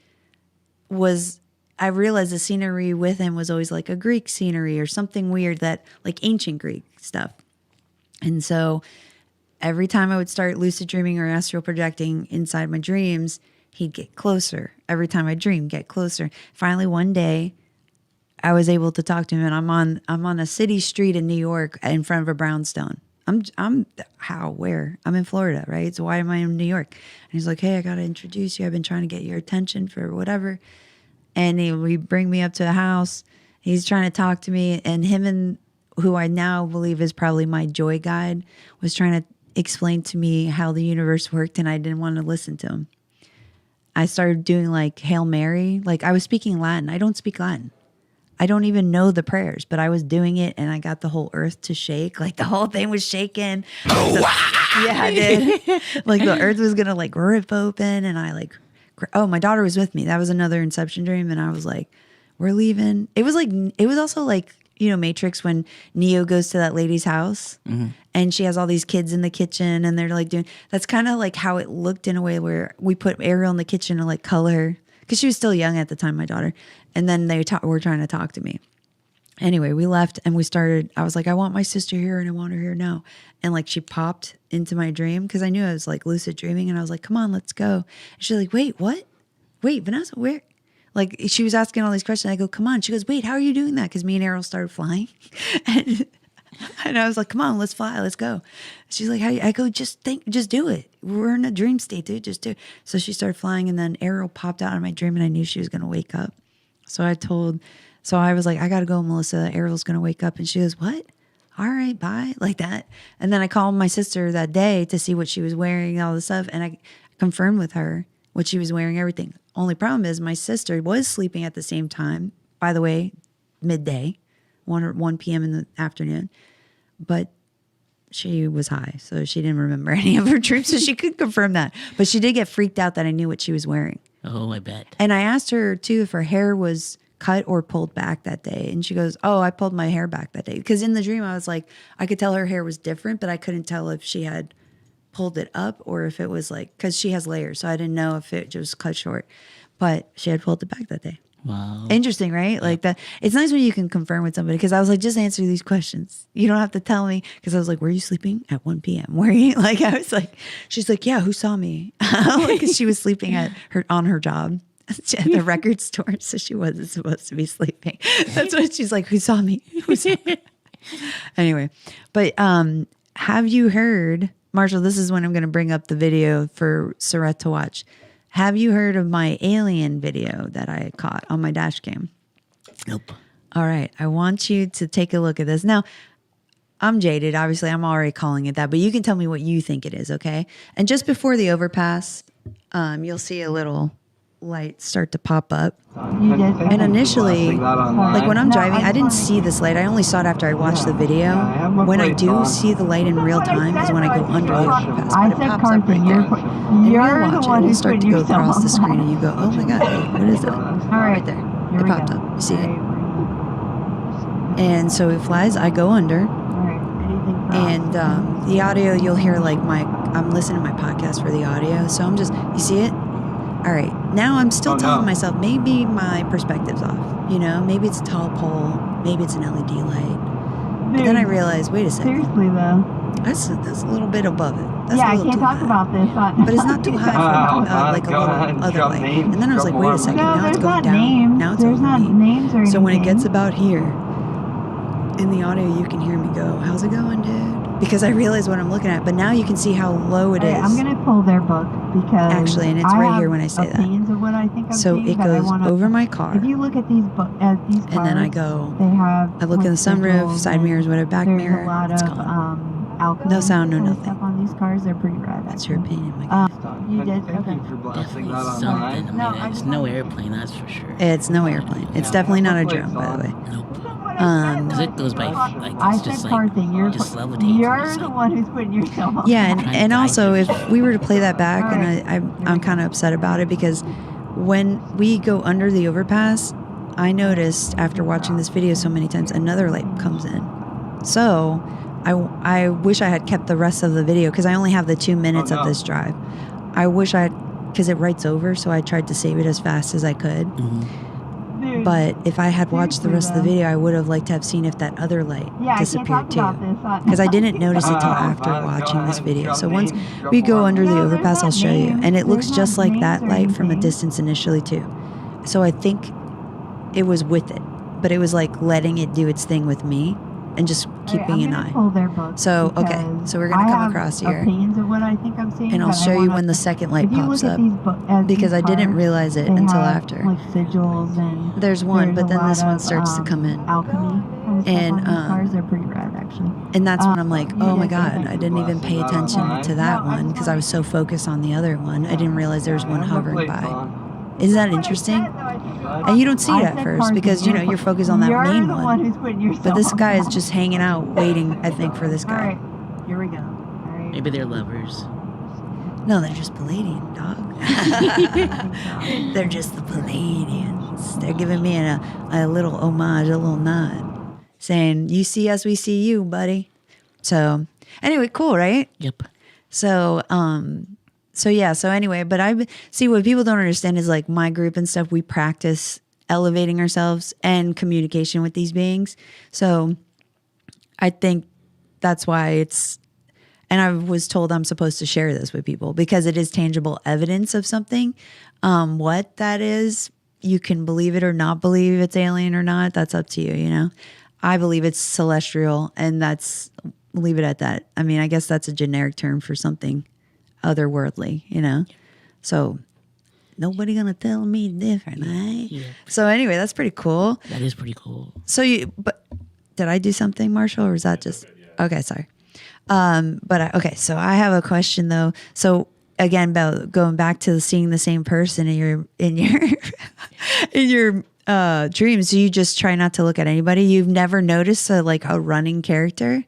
I realized the scenery with him was always like a Greek scenery or something weird, that like ancient Greek stuff. And so every time I would start lucid dreaming or astral projecting inside my dreams, he'd get closer. Every time I dream, get closer. Finally, one day, I was able to talk to him, and I'm on a city street in New York in front of a brownstone. Where? I'm in Florida, right? So why am I in New York? And he's like, hey, I got to introduce you. I've been trying to get your attention for whatever. And he bring me up to the house. He's trying to talk to me, and him and who I now believe is probably my joy guide was trying to explain to me how the universe worked, and I didn't want to listen to him. I started doing like Hail Mary. Like I was speaking Latin. I don't speak Latin. I don't even know the prayers, but I was doing it, and I got the whole earth to shake. Like the whole thing was shaking. Oh, wow. Yeah, I did. Like the earth was going to like rip open, and my daughter was with me. That was another Inception dream. And I was like, we're leaving. It was also like, Matrix, when Neo goes to that lady's house and she has all these kids in the kitchen, and they're like that's kind of like how it looked in a way, where we put Ariel in the kitchen to like color, because she was still young at the time, my daughter. And then they were trying to talk to me. Anyway, we left and I was like, I want my sister here and I want her here now. And like she popped into my dream because I knew I was like lucid dreaming, and I was like, come on, let's go. And she's like, wait, what? Wait, Vanessa, where? Like she was asking all these questions. I go, come on. She goes, wait, how are you doing that? Because me and Errol started flying. And I was like, come on, let's fly. Let's go. She's like, I go, just do it. We're in a dream state, dude. Just do it. So she started flying, and then Errol popped out of my dream, and I knew she was going to wake up. So I was like, I got to go, Melissa. Errol's going to wake up. And she goes, what? All right, bye. Like that. And then I called my sister that day to see what she was wearing, all this stuff. And I confirmed with her what she was wearing, everything. Only problem is my sister was sleeping at the same time, by the way, midday, 1 p.m. in the afternoon. But she was high, so she didn't remember any of her dreams, so she could confirm that. But she did get freaked out that I knew what she was wearing. Oh, I bet. And I asked her, too, if her hair was cut or pulled back that day. And she goes, oh, I pulled my hair back that day. Because in the dream, I was like, I could tell her hair was different, but I couldn't tell if she had pulled it up or if it was like, because she has layers, so I didn't know if it just cut short. But she had pulled it back that day. Wow. Interesting, right? Yeah. Like that. It's nice when you can confirm with somebody, because I was like, just answer these questions. You don't have to tell me, because I was like, were you sleeping at 1 p.m.? Were you? Like, I was like, she's like, yeah, who saw me? Because she was sleeping on her job at the record store, so she wasn't supposed to be sleeping. That's what she's like, who saw me? Who saw me? Anyway, but have you heard, Marshall, this is when I'm going to bring up the video for Sareth to watch. Have you heard of my alien video that I caught on my dash cam? Nope. All right. I want you to take a look at this. Now, I'm jaded. Obviously, I'm already calling it that, but you can tell me what you think it is, okay? And just before the overpass, you'll see a little lights start to pop up. And initially, like when I'm driving, I didn't see this light. I only saw it after I watched the video. When I do see the light in real time is when I go under the overpass. But it pops up right there. And you'll watch it. It'll start to go across the screen and you go, oh my God, wait, what is that? Right there. It popped up. You see it? And so it flies. I go under. And the audio, you'll hear like I'm listening to my podcast for the audio. So I'm just, you see it? All right. Now I'm still telling myself maybe my perspective's off. You know, maybe it's a tall pole. Maybe it's an LED light. But then I realized, wait a second. Seriously though. That's a little bit above it. That's I can't talk about this. But it's not too high for like a little other light. And then I was like, wait a second. Now it's going down. Now it's over me. So when it gets about here, in the audio, you can hear me go, how's it going, dude? Because I realize what I'm looking at, but now you can see how low it is. I'm going to pull their book because actually, and it's right here when I say that. Of what I think I'm so it goes over my car. If you look at these cars, and then I go, I look in the sunroof, side mirrors, whatever, back mirror, it's gone. No sound, no nothing. Stuff on these cars, they're pretty rad. That's your opinion, my God. You did? Definitely something. I mean, it's no airplane, that's for sure. It's no airplane. It's definitely not a drone, by the way. Nope. Because it goes by, like, it's just like, just levitates. You're the one who's putting yourself on. Yeah, and also, if we were to play that back, and I'm kind of upset about it, because when we go under the overpass, I noticed, after watching this video so many times, another light comes in. So I wish I had kept the rest of the video, because I only have the 2 minutes of this drive. I wish I had, because it writes over, so I tried to save it as fast as I could. Mm-hmm. But if I had watched the rest of the video, I would have liked to have seen if that other light disappeared too. Because I didn't notice it till after watching this video. So once we go under the overpass, I'll show you. And it looks just like that light from a distance initially too. So I think it was with it. But it was like letting it do its thing with me and just keeping an eye. So, okay. So we're going to come across here. And I'll show you when the second light pops up. Because I didn't realize it until after. Like sigils and there's one, but then this one starts to come in. Alchemy. And cars are pretty rad, actually. And that's when I'm like, oh my God, I didn't even pay attention to that one because I was so focused on the other one. I didn't realize there was one hovering by. Isn't that interesting? And you don't see it at first because, you know, you're focused on that main one. But this guy is just hanging out, waiting, I think, for this guy. All right, here we go. Maybe they're lovers. No, they're just Palladian, dog. They're just the Palladians. They're giving me a little homage, a little nod, saying, you see us, we see you, buddy. So, anyway, cool, right? Yep. So anyway, but I see what people don't understand is like my group and stuff, we practice elevating ourselves and communication with these beings. So I think that's why and I was told I'm supposed to share this with people because it is tangible evidence of something. What that is, you can believe it or not believe it's alien or not. That's up to you, you know? I believe it's celestial and leave it at that. I mean, I guess that's a generic term for something otherworldly, you know? So nobody gonna tell me different, right? Yeah. So anyway, that's pretty cool. That is pretty cool. So but did I do something, Marshall, or is that just okay? Sorry. Okay. So I have a question though. So again, about going back to seeing the same person in your dreams. Do you just try not to look at anybody? You've never noticed a running character?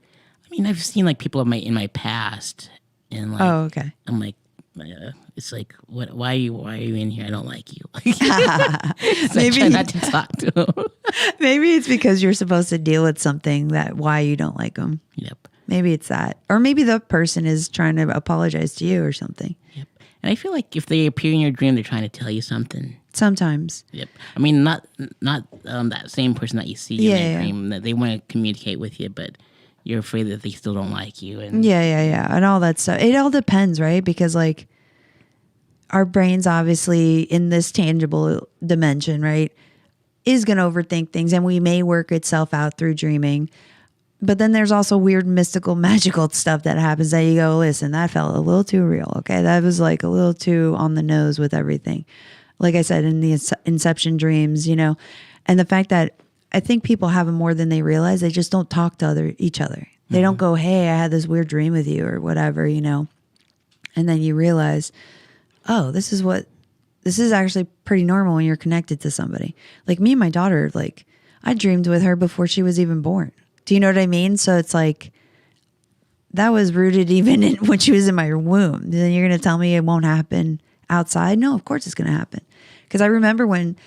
I mean, I've seen like people in my past, and like, oh, okay. I'm like, it's like, what? Why are you in here? I don't like you. Maybe I try not to talk to them. Maybe it's because you're supposed to deal with something why you don't like them. Yep. Maybe it's that, or maybe the person is trying to apologize to you or something. Yep. And I feel like if they appear in your dream, they're trying to tell you something. Sometimes. Yep. I mean, not that same person that you see in your dream. That they want to communicate with you, but you're afraid that they still don't like you. And and all that stuff. It all depends, right? Because like our brains, obviously, in this tangible dimension, right, is going to overthink things, and we may work itself out through dreaming. But then there's also weird, mystical, magical stuff that happens that you go, listen, that felt a little too real. Okay, that was like a little too on the nose with everything. Like I said, in the Inception dreams, you know, and the fact that I think people have them more than they realize. They just don't talk to each other. They don't go, hey, I had this weird dream with you or whatever, you know. And then you realize, oh, this is what this is actually pretty normal when you're connected to somebody. Like me and my daughter, like I dreamed with her before she was even born. Do you know what I mean? So it's like, that was rooted even in when she was in my womb. Then you're going to tell me it won't happen outside? No, of course it's going to happen. Because I remember when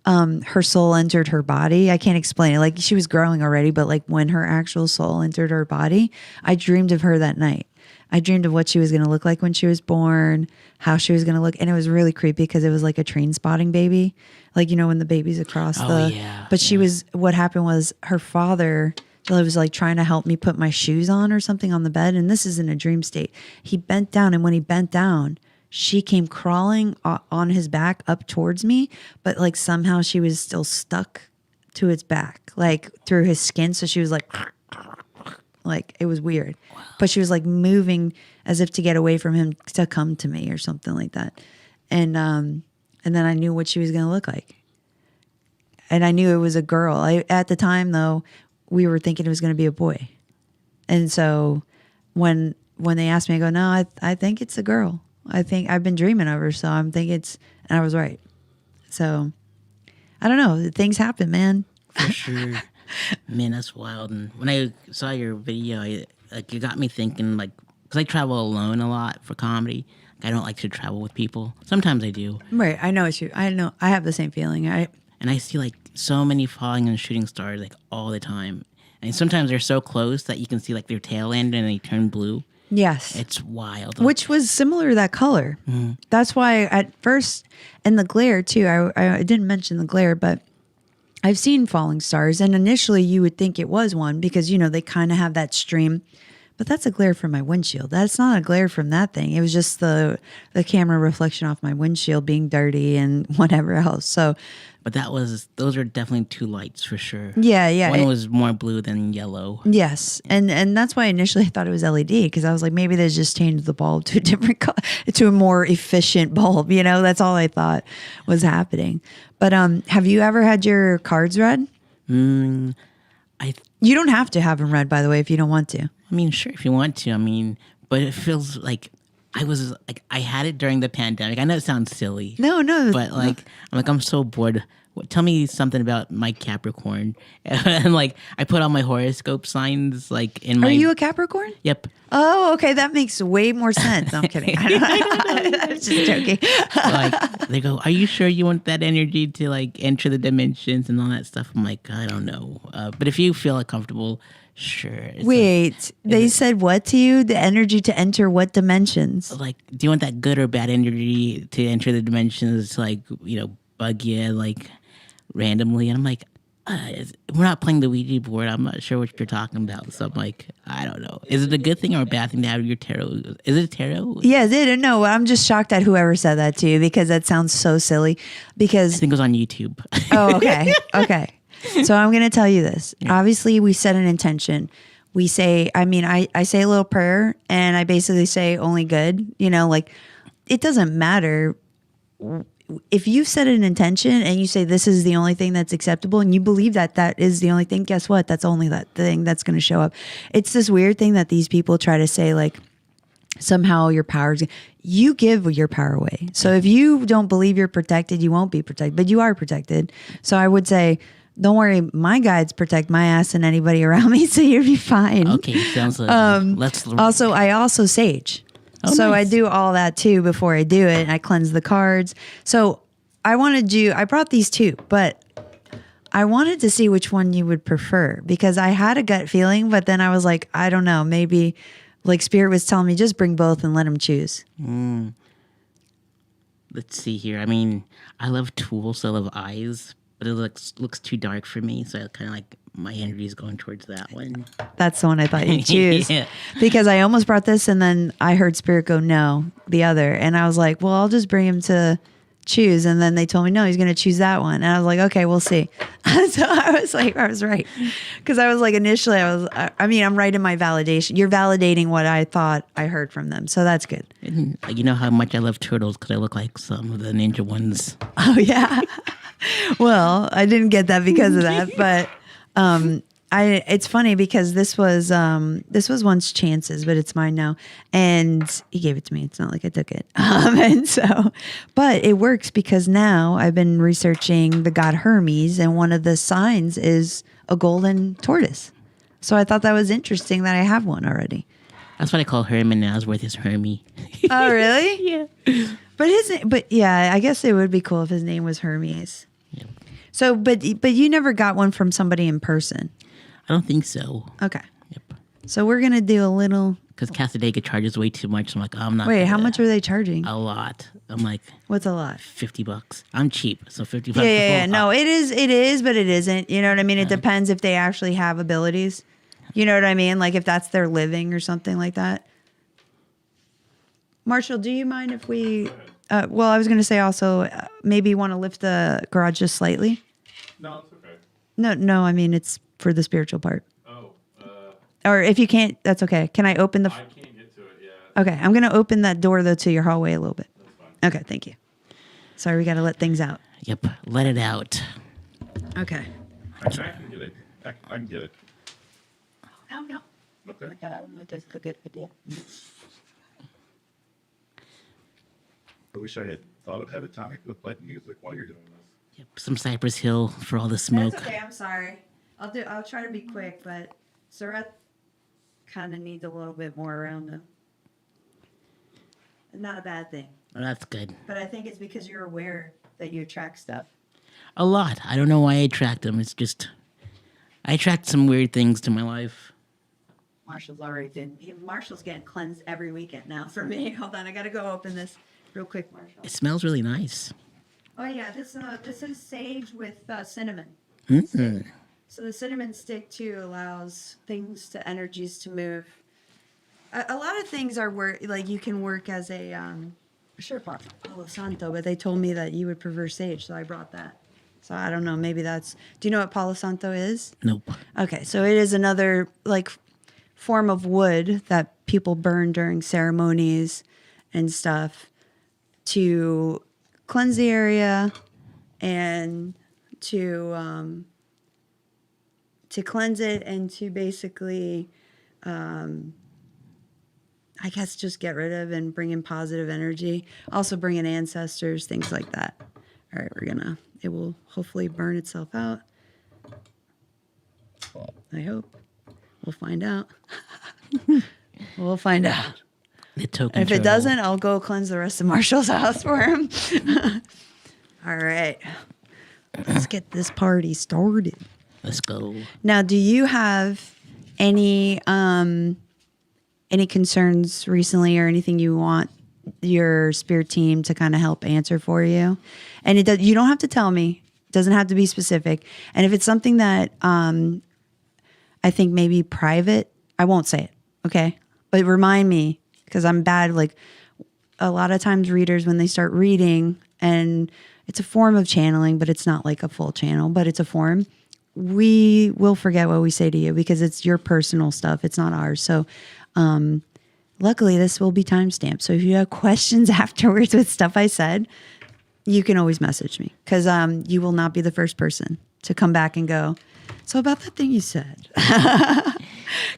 her soul entered her body. I can't explain it. Like she was growing already, but like when her actual soul entered her body, I dreamed of her that night. I dreamed of what she was going to look like when she was born, how she was going to look. And it was really creepy because it was like a train spotting baby. Like, you know, when the baby's across but she was, what happened was her father was like trying to help me put my shoes on or something on the bed. And this is in a dream state. He bent down. And when he bent down, she came crawling on his back up towards me. But like somehow she was still stuck to its back, like through his skin. So she was like it was weird. Wow. But she was like moving as if to get away from him to come to me or something like that. And then I knew what she was going to look like. And I knew it was a girl. At the time though, we were thinking it was going to be a boy. And so when they asked me, I go, no, I think it's a girl. I think I've been dreaming of her. So I'm thinking and I was right. So I don't know. Things happen, man. For sure. Man, that's wild. And when I saw your video, it got me thinking, like, because I travel alone a lot for comedy. I don't like to travel with people. Sometimes I do. Right. I know I have the same feeling. And I see like so many falling and shooting stars like all the time. And sometimes they're so close that you can see like their tail end and they turn blue. Yes. It's wild. Which was similar to that color. Mm-hmm. That's why at first, and the glare too, I didn't mention the glare, but I've seen falling stars, and initially you would think it was one because, you know, they kind of have that stream, but that's a glare from my windshield. That's not a glare from that thing. It was just the camera reflection off my windshield being dirty and whatever else. So, but those are definitely two lights for sure. Yeah. One was more blue than yellow. Yes. And that's why initially I thought it was LED, because I was like, maybe they just changed the bulb to a different color, to a more efficient bulb. You know, that's all I thought was happening. But have you ever had your cards read? You don't have to have them read, by the way, if you don't want to. I mean, sure, if you want to. I mean, but it feels like I had it during the pandemic. I know it sounds silly. No. But I'm so bored. Tell me something about my Capricorn. And like, I put all my horoscope signs like in my. Are you a Capricorn? Yep. Oh, okay. That makes way more sense. No, I'm kidding. I was just joking. Like, they go, are you sure you want that energy to like enter the dimensions and all that stuff? I'm like, I don't know. But if you feel comfortable, sure. Wait, they said what to you? The energy to enter what dimensions? Like, do you want that good or bad energy to enter the dimensions? Like, you know, bug you like randomly. And I'm like, we're not playing the Ouija board. I'm not sure what you're talking about. So I'm like, I don't know. Is it a good thing or a bad thing to have your tarot? Is it tarot? Yeah, I didn't know. I'm just shocked at whoever said that to you, because that sounds so silly. Because I think it was on YouTube. Oh, okay. Okay. So I'm going to tell you this. Yeah. Obviously, we set an intention. We say, I say a little prayer, and I basically say only good. You know, like, it doesn't matter. If you set an intention and you say this is the only thing that's acceptable, and you believe that is the only thing, guess what? That's only that thing that's going to show up. It's this weird thing that these people try to say, like, somehow your power, you give your power away. So if you don't believe you're protected, you won't be protected, but you are protected. So I would say, don't worry, my guides protect my ass and anybody around me, so you'll be fine. Okay, sounds like I also sage. Oh, so nice. I do all that too before I do it. And I cleanse the cards. So I brought these two, but I wanted to see which one you would prefer, because I had a gut feeling, but then I was like, I don't know, maybe like Spirit was telling me just bring both and let them choose. Let's see here. I mean, I love tools, so I love eyes, but it looks too dark for me. So I kind of like my energy is going towards that one. That's the one I thought you'd choose. Yeah. Because I almost brought this, and then I heard Spirit go, no, the other. And I was like, well, I'll just bring him to choose. And then they told me, no, he's going to choose that one. And I was like, okay, we'll see. So I was right. Because I was like, initially, I'm right in my validation. You're validating what I thought I heard from them. So that's good. And you know how much I love turtles, because I look like some of the ninja ones. Oh, yeah. Well, I didn't get that because of that. But It's funny because this was once Chance's, but it's mine now, and he gave it to me. It's not like I took it, and so, but it works because now I've been researching the god Hermes, and one of the signs is a golden tortoise. So I thought that was interesting that I have one already. That's what I call Herman now. His worth is Hermie. Oh, really? Yeah. But yeah, I guess it would be cool if his name was Hermes. Yep. So, but you never got one from somebody in person. I don't think so. Okay. Yep. So we're gonna do a little. Because Casadega charges way too much. So I'm like, I'm not. Wait, how much are they charging? A lot. I'm like, What's a lot? $50. I'm cheap, so $50. Yeah. No, it is, but it isn't. You know what I mean? It depends if they actually have abilities. You know what I mean? Like if that's their living or something like that. Marshall, do you mind if we? Well, I was gonna say also maybe you want to lift the garage just slightly. No, it's okay. No. I mean it's for the spiritual part. Oh, Or if you can't, that's okay. Can I open the? I can't get to it yet. Okay, I'm gonna open that door though to your hallway a little bit. That's fine. Okay, thank you. Sorry, we got to let things out. Yep. Let it out. Okay. Actually, I can get it. I can get it. No. Okay. That's a good idea. I wish I had thought of having time to play music while you're doing this. Yep. Some Cypress Hill for all the smoke. That's okay. I'm sorry. I'll try to be quick, but Sareth kind of needs a little bit more around them. Not a bad thing, Oh, that's good. but I think it's because you're aware that you attract stuff. A lot. I don't know why I attract them. It's just, I attract some weird things to my life. Marshall's already did. Marshall's getting cleansed every weekend now for me. Hold on, I gotta go open this real quick, Marshall. It smells really nice. Oh yeah, this is sage with cinnamon. Mm. So the cinnamon stick too allows things to energies to move. A lot of things are like you can work as a sure Palo Santo, but they told me that you would prefer sage, so I brought that. So I don't know, maybe that's. Do you know what Palo Santo is? Nope. Okay, so it is another like form of wood that people burn during ceremonies and stuff to cleanse the area and to cleanse it and to basically, I guess, just get rid of and bring in positive energy. Also bring in ancestors, things like that. All right, it will hopefully burn itself out. I hope. We'll find out. We'll find out. The token. And if it turtle. doesn't, I'll go cleanse the rest of Marshall's house for him. All right. Let's get this party started. Let's go. Now, do you have any concerns recently or anything you want your spirit team to kind of help answer for you? And you don't have to tell me. It doesn't have to be specific. And if it's something that I think maybe private, I won't say it, okay? But remind me, because I'm bad. Like a lot of times readers, when they start reading, and it's a form of channeling, but it's not like a full channel, but it's a form. We will forget what we say to you because it's your personal stuff. It's not ours. So luckily, this will be timestamped. So if you have questions afterwards with stuff I said, you can always message me because you will not be the first person to come back and go, so about that thing you said,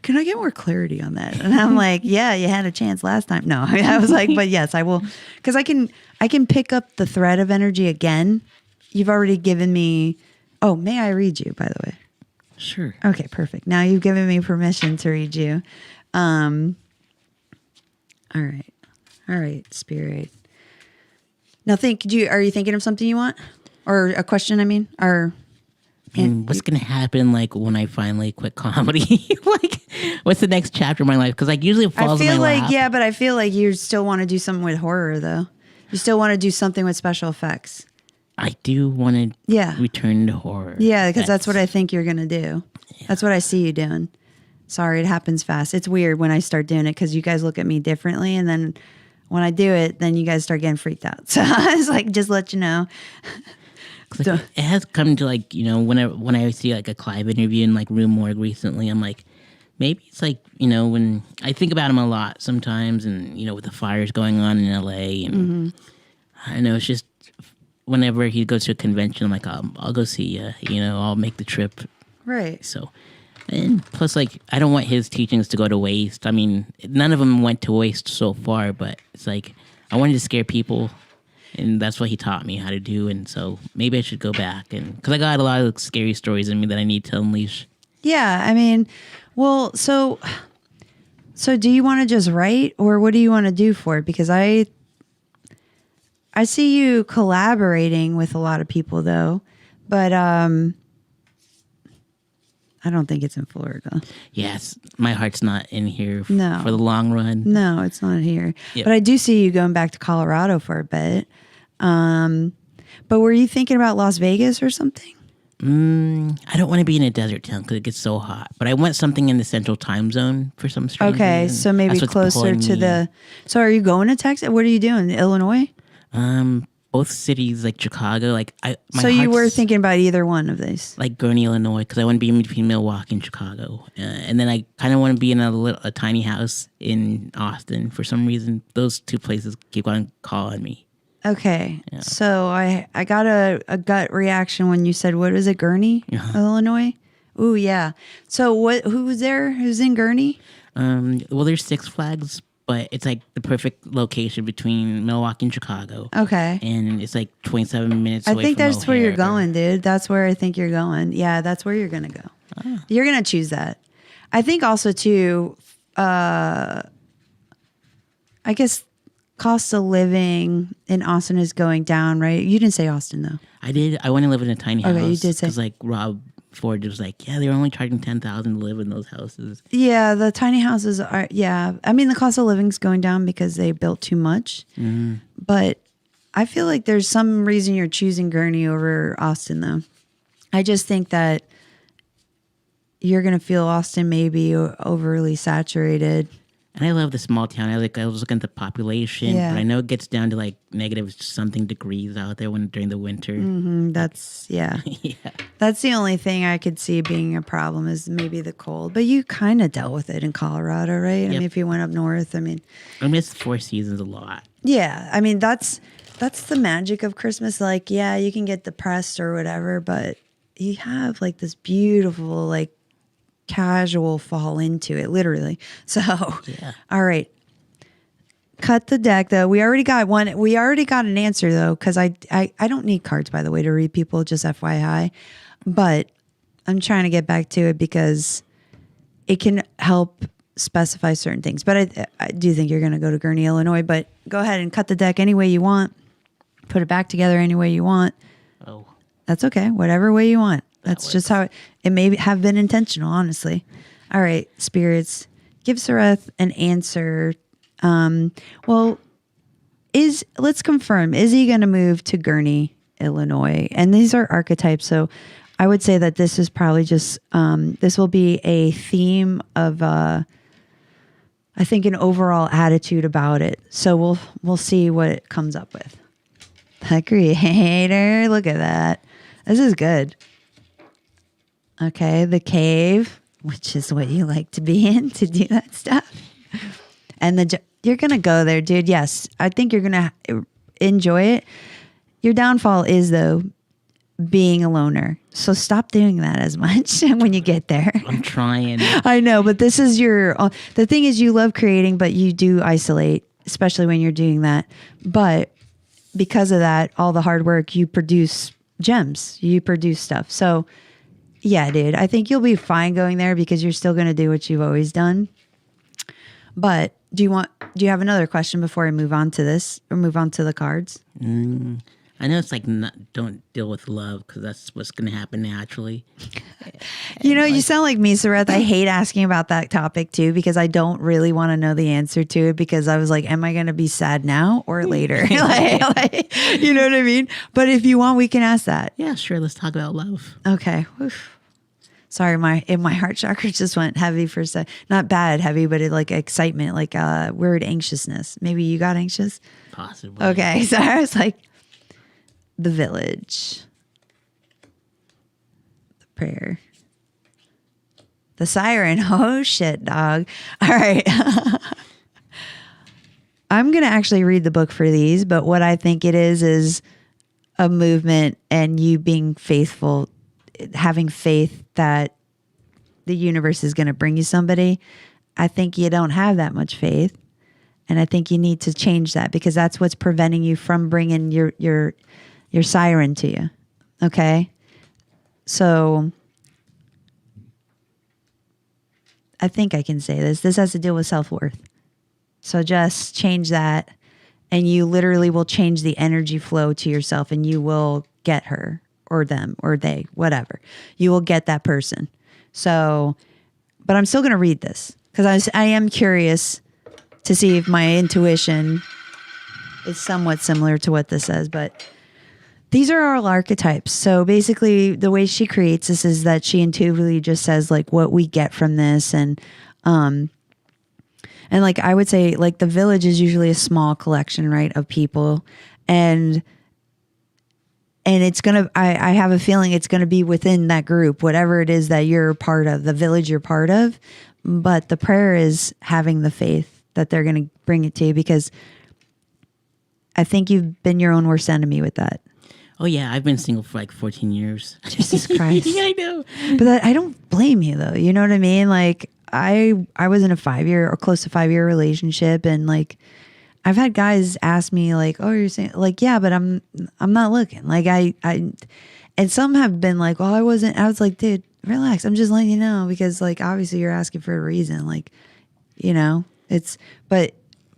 can I get more clarity on that? And I'm like, yeah, you had a chance last time. No, I was like, but yes, I will. Because I can pick up the thread of energy again. You've already given me, oh, may I read you, by the way? Sure. Okay, perfect. Now you've given me permission to read you. All right, spirit. Now are you thinking of something you want? Or a question, I mean? Or what's gonna happen like when I finally quit comedy? Like what's the next chapter of my life? Because like usually it falls I in feel my like lap. yeah, but I feel like you still want to do something with horror though. You still want to do something with special effects. I do want to Yeah. return to horror. Yeah, because that's what I think you're gonna do. Yeah. That's what I see you doing. Sorry, it happens fast. It's weird when I start doing it because you guys look at me differently, and then when I do it, then you guys start getting freaked out. So I was like, just let you know. Like, it has come to like, you know, when I see like a Clive interview in like Rue Morgue recently, I'm like, maybe it's like, you know, when I think about him a lot sometimes, and you know, with the fires going on in LA, and I know it's just whenever he goes to a convention, I'm like, I'll go see you. You know, I'll make the trip. Right. So And plus, like, I don't want his teachings to go to waste. I mean, none of them went to waste so far, but it's like, I wanted to scare people, and that's what he taught me how to do. And so maybe I should go back, and because I got a lot of scary stories in me that I need to unleash. Yeah, I mean, well, so do you want to just write, or what do you want to do for it? Because I see you collaborating with a lot of people, though, but I don't think it's in Florida. Yes, my heart's not in here No. for the long run. No, it's not here. Yep. But I do see you going back to Colorado for a bit. But were you thinking about Las Vegas or something? I don't want to be in a desert town because it gets so hot. But I want something in the central time zone for some strange Okay, reason. so maybe That's what's closer pulling to me. the... So are you going to Texas? What are you doing? Illinois? Both cities, like Chicago. Like my So you were heart's, thinking about either one of these? like Gurney, Illinois, because I want to be in between Milwaukee and Chicago, and then I kind of want to be in a tiny house in Austin for some reason. Those two places keep on calling me. Okay. So I got a gut reaction when you said, what is it, Gurney, Illinois? Ooh, yeah. So who's there? Who's in Gurney? Well, there's Six Flags, but it's like the perfect location between Milwaukee and Chicago. Okay. And it's like 27 minutes I away think from that's where you're O'Hare. going, dude. That's where I think you're going. Yeah, that's where you're going to go. You're going to choose that. I think also, too, I guess cost of living in Austin is going down, right? You didn't say Austin, though. I did. I want to live in a tiny house. Okay, you did say- Because like Rob Ford was like, yeah, they're only charging $10,000 to live in those houses. Yeah, the tiny houses are, yeah. I mean, the cost of living's going down because they built too much. But I feel like there's some reason you're choosing Gurney over Austin, though. I just think that you're going to feel Austin maybe overly saturated. And I love the small town. I was looking at the population, Yeah. but I know it gets down to like negative something degrees out there during the winter. That's, yeah. Yeah. That's the only thing I could see being a problem is maybe the cold. But you kind of dealt with it in Colorado, right? I mean, if you went up north, I miss Four Seasons a lot. yeah. I mean, that's the magic of Christmas. Like, yeah, you can get depressed or whatever, but you have like this beautiful, like, casual fall into it, literally. So, all right. Cut the deck, though. We already got one. We already got an answer, though, because I don't need cards, by the way, to read people, just FYI. But I'm trying to get back to it because it can help specify certain things. But I do think you're going to go to Gurney, Illinois. But go ahead and cut the deck any way you want. Put it back together any way you want. Oh. That's okay. Whatever way you want. That's just how it may have been intentional, honestly. All right, spirits, give Sareth an answer. Let's confirm, is he going to move to Gurney, Illinois? And these are archetypes, so I would say that this is probably just, this will be a theme of, I think, an overall attitude about it. So we'll see what it comes up with. The creator, look at that. This is good. Okay, the cave, which is what you like to be in to do that stuff. And you're going to go there, dude. Yes, I think you're going to enjoy it. Your downfall is, though, being a loner. So stop doing that as much when you get there. I'm trying. I know, but this is the thing is you love creating, but you do isolate, especially when you're doing that. But because of that, all the hard work, you produce gems, you produce stuff. So yeah, dude, I think you'll be fine going there because you're still going to do what you've always done. But do you have another question before I move on to this or move on to the cards? I know it's like don't deal with love because that's what's going to happen naturally. You sound like me, Sareth. I hate asking about that topic too because I don't really want to know the answer to it because I was like, am I going to be sad now or later? like, you know what I mean? But if you want, we can ask that. Yeah, sure. Let's talk about love. Okay. Oof. Sorry, my heart chakra just went heavy for a sec. Not bad heavy, but it like excitement, like weird anxiousness. Maybe you got anxious? Possibly. Okay. So I was like, the village. The prayer. The siren. Oh, shit, dog. All right. I'm going to actually read the book for these, but what I think it is a movement and you being faithful, having faith that the universe is going to bring you somebody. I think you don't have that much faith. And I think you need to change that because that's what's preventing you from bringing your siren to you. Okay? So I think I can say this. This has to deal with self-worth. So just change that and you literally will change the energy flow to yourself and you will get her or them or they, whatever. You will get that person. So, but I'm still going to read this because I am curious to see if my intuition is somewhat similar to what this says, but these are all archetypes. So basically the way she creates this is that she intuitively just says like what we get from this. And like I would say like the village is usually a small collection, right, of people. And it's going to, I have a feeling it's going to be within that group, whatever it is that you're part of, the village you're part of. But the prayer is having the faith that they're going to bring it to you because I think you've been your own worst enemy with that. Oh, yeah. I've been single for like 14 years. Jesus Christ. Yeah, I know. But I don't blame you, though. You know what I mean? Like, I was in a 5-year or close to 5-year relationship. And, like, I've had guys ask me, like, oh, you're saying, like, yeah, but I'm not looking. Like, and some have been like, well, I was like, dude, relax. I'm just letting you know because, like, obviously you're asking for a reason. Like, you know, but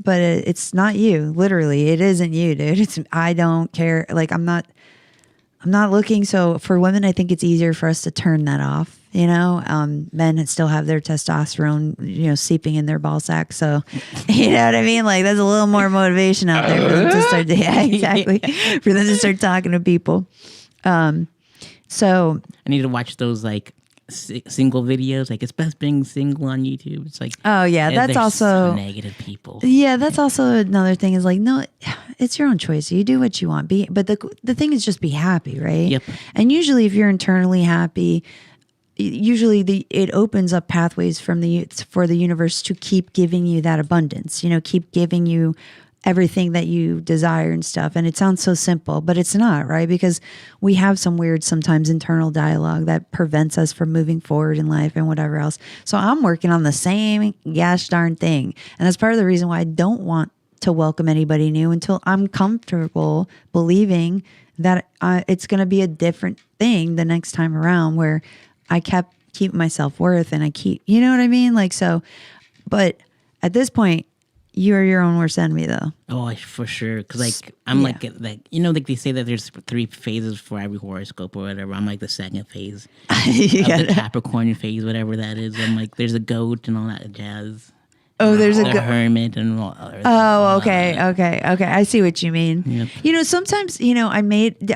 it's not you. Literally, it isn't you, dude. I don't care. Like, I'm not looking. So for women, I think it's easier for us to turn that off. You know, men still have their testosterone, you know, seeping in their ball sack. So, you know what I mean? Like, there's a little more motivation out there for them to start. Yeah, exactly. For them to start talking to people. So I need to watch those like single videos. Like it's best being single on YouTube. It's like, oh yeah, that's also so negative people. Yeah, that's also another thing. Is like, no, it's your own choice. You do what you want. But the thing is, just be happy, right? Yep. And usually, if you're internally happy, usually it opens up pathways for the universe to keep giving you that abundance. You know, keep giving you everything that you desire and stuff. And it sounds so simple, but it's not, right? Because we have some weird, sometimes internal dialogue that prevents us from moving forward in life and whatever else. So I'm working on the same gosh darn thing. And that's part of the reason why I don't want to welcome anybody new until I'm comfortable believing that it's going to be a different thing the next time around, where I keep my self-worth and you know what I mean? Like, so, but at this point, you're your own worst enemy, though. Oh, for sure. Because like I'm like you know, like they say that there's 3 phases for every horoscope or whatever. I'm like the second phase of the Capricorn phase, whatever that is. I'm like there's a goat and all that jazz. Oh, there's a hermit and all. Oh, okay. I see what you mean. Yep. You know, sometimes, you know,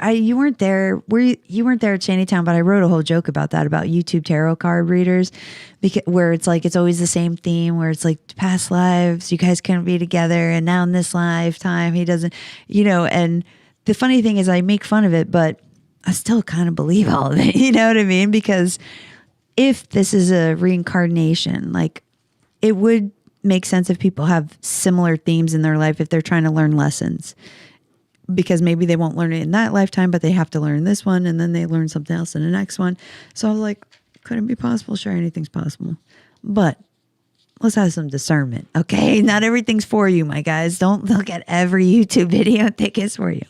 you weren't there. You weren't there at Shantytown, but I wrote a whole joke about that, about YouTube tarot card readers, where it's like it's always the same theme, where it's like past lives, you guys couldn't be together, and now in this lifetime he doesn't. You know, and the funny thing is, I make fun of it, but I still kind of believe all of it. You know what I mean? Because if this is a reincarnation, like it would make sense if people have similar themes in their life if they're trying to learn lessons, because maybe they won't learn it in that lifetime, but they have to learn this one and then they learn something else in the next one. So I was like, couldn't be possible. Sure, anything's possible, but let's have some discernment. Okay. Not everything's for you, my guys. Don't look at every YouTube video and think it's for you.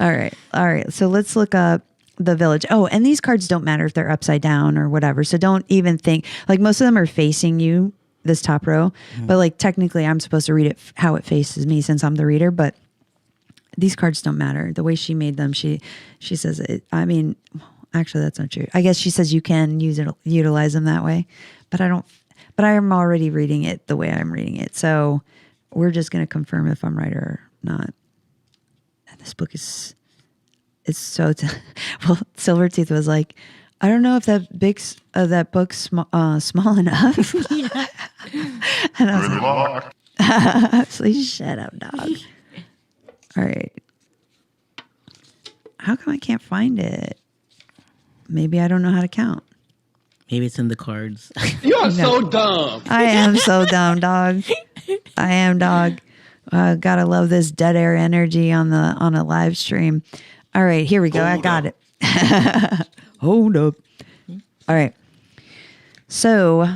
All right. So let's look up the village. Oh, and these cards don't matter if they're upside down or whatever. So don't even think, like, most of them are facing you, this top row, but like technically I'm supposed to read it how it faces me since I'm the reader, but these cards don't matter. The way she made them, she says it. I mean, actually that's not true. I guess she says you can utilize them that way, but I am already reading it the way I'm reading it. So we're just going to confirm if I'm right or not. And this book is so, well, Silvertooth was like, I don't know if that book's small enough. Yeah. And I was like, please shut up, dog. All right. How come I can't find it? Maybe I don't know how to count. Maybe it's in the cards. You're so dumb. I am so dumb, dog. I am, dog. Gotta love this dead air energy on a live stream. All right, here we go. I got it. Hold up. All right. So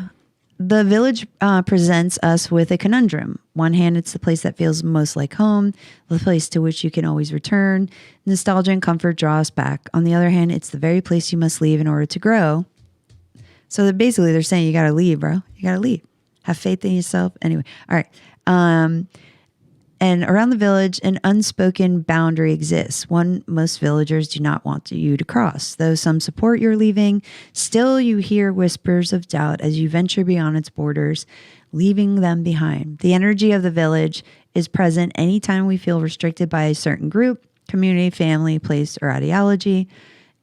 the village presents us with a conundrum. One hand, it's the place that feels most like home, the place to which you can always return. Nostalgia and comfort draw us back. On the other hand, it's the very place you must leave in order to grow. So basically they're saying you got to leave, bro. You got to leave. Have faith in yourself. Anyway, all right. And around the village, an unspoken boundary exists, one most villagers do not want you to cross. Though some support your leaving, still you hear whispers of doubt as you venture beyond its borders, leaving them behind. The energy of the village is present anytime we feel restricted by a certain group, community, family, place, or ideology.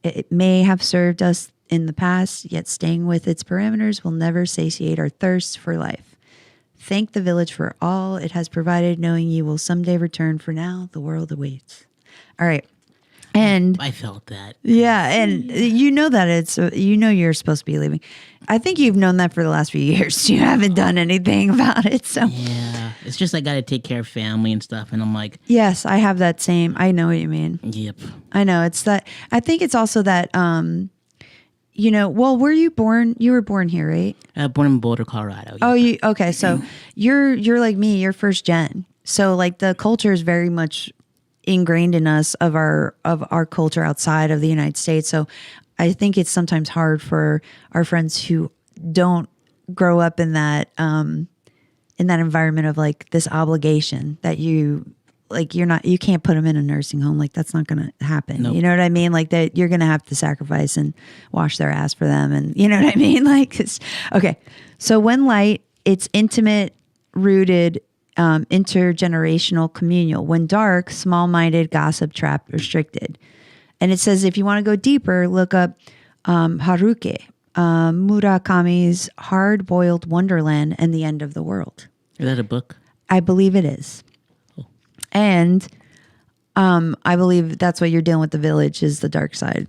It may have served us in the past, yet staying with its parameters will never satiate our thirst for life. Thank the village for all it has provided, knowing you will someday return. For now, the world awaits. All right. And I felt that. Yeah. And you know that you're supposed to be leaving. I think you've known that for the last few years. You haven't done anything about it. So Yeah. It's just I got to take care of family and stuff. And I'm like, yes, I have that same. I know what you mean. yep. I know. It's that. I think it's also that, well, were you born? You were born here, right? Born in Boulder, Colorado. Oh, okay. So you're like me. You're first gen. So like the culture is very much ingrained in us of our culture outside of the United States. So I think it's sometimes hard for our friends who don't grow up in that environment of like this obligation that you can't put them in a nursing home. Like that's not going to happen. Nope. You know what I mean? Like that you're going to have to sacrifice and wash their ass for them. And you know what I mean? Like, okay. So when light, it's intimate, rooted, intergenerational, communal. When dark, small-minded, gossip, trapped, restricted. And it says, if you want to go deeper, look up Haruki Murakami's Hard-Boiled Wonderland and the End of the World. Is that a book? I believe it is. And I believe that's what you're dealing with. The village is the dark side.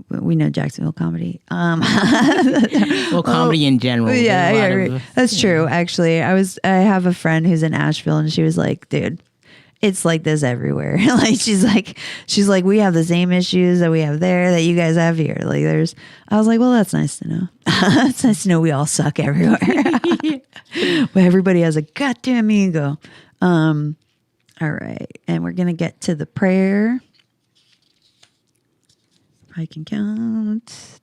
We know Jacksonville comedy. Well, comedy in general. Yeah, right. That's true. Actually, I have a friend who's in Asheville, and she was like, "Dude, it's like this everywhere." Like she's like, we have the same issues that we have there that you guys have here. Like I was like, well, that's nice to know. It's nice to know we all suck everywhere. But everybody has a goddamn ego. All right. And we're going to get to the prayer. I can count.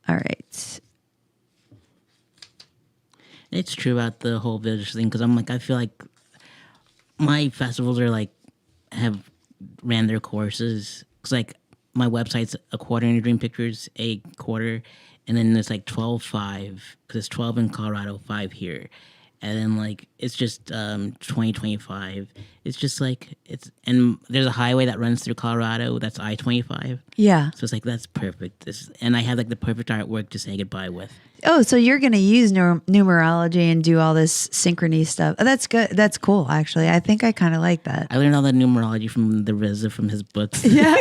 All right. It's true about the whole village thing because I'm like, I feel like my festivals are like, have ran their courses. It's like my website's a quarter in Dream Pictures, a quarter. And then there's like 12-5 because it's 12 in Colorado, 5 here. And then like it's just 2025. It's just like and there's a highway that runs through Colorado that's I-25. Yeah. So it's like that's perfect. And I have like the perfect artwork to say goodbye with. Oh, so you're going to use numerology and do all this synchrony stuff. Oh, that's good. That's cool, actually. I think I kind of like that. I learned all the numerology from the RZA from his books. Yeah.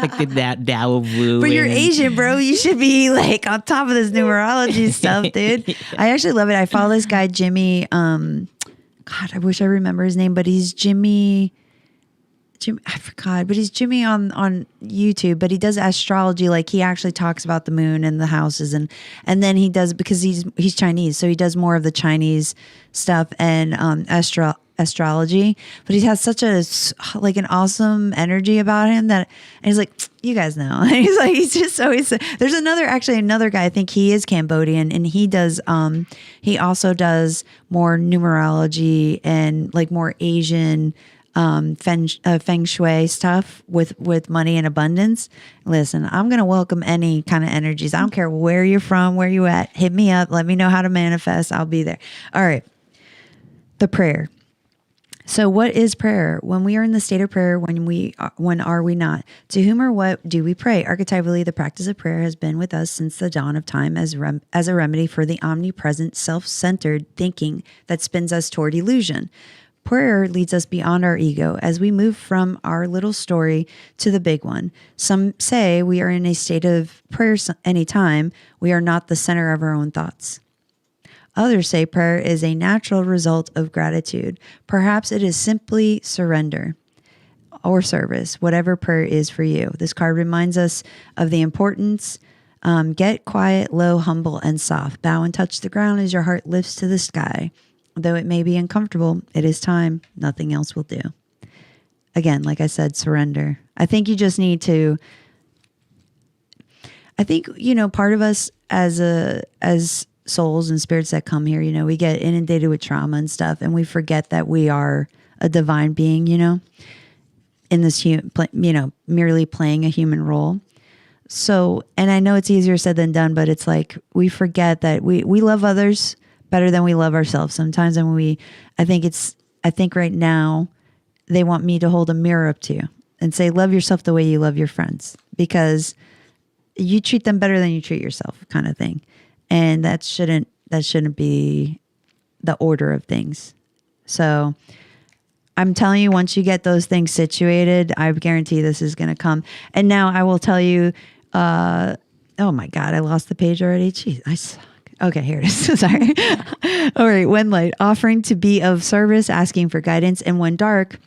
Like the Tao of Wu. But you're Asian, bro. You should be like on top of this numerology stuff, dude. Yeah. I actually love it. I follow this guy, Jimmy. God, I wish I remember his name, but he's Jimmy, I forgot, but he's Jimmy on YouTube, but he does astrology. Like he actually talks about the moon and the houses and then he does, because he's Chinese. So he does more of the Chinese stuff and astrology, but he has such an awesome energy about him and he's like, you guys know, and he's just always, there's another guy, I think he is Cambodian, and he also does more numerology and like more Asian feng shui stuff with money and abundance. Listen, I'm going to welcome any kind of energies. I don't care where you're from, where you at. Hit me up. Let me know how to manifest. I'll be there. All right. The prayer. So what is prayer? When we are in the state of prayer, when are we not? To whom or what do we pray? Archetypally, the practice of prayer has been with us since the dawn of time as a remedy for the omnipresent, self-centered thinking that spins us toward illusion. Prayer leads us beyond our ego as we move from our little story to the big one. Some say we are in a state of prayer anytime we are not the center of our own thoughts. Others say prayer is a natural result of gratitude. Perhaps it is simply surrender or service, whatever prayer is for you. This card reminds us of the importance Get quiet, low, humble, and soft. Bow and touch the ground as your heart lifts to the sky. Though it may be uncomfortable, it is time. Nothing else will do. Again, like I said, surrender. I think you just need to. I think, part of us as souls and spirits that come here, we get inundated with trauma and stuff, and we forget that we are a divine being, in this, merely playing a human role. So, and I know it's easier said than done, but it's like we forget that we love others better than we love ourselves sometimes. And I think right now they want me to hold a mirror up to you and say, love yourself the way you love your friends, because you treat them better than you treat yourself, kind of thing. And that shouldn't be the order of things. So I'm telling you, once you get those things situated, I guarantee this is going to come. And now I will tell you, oh my God, I lost the page already. Jeez, I suck. Okay, here it is. Sorry. All right. When light, offering to be of service, asking for guidance. And when dark,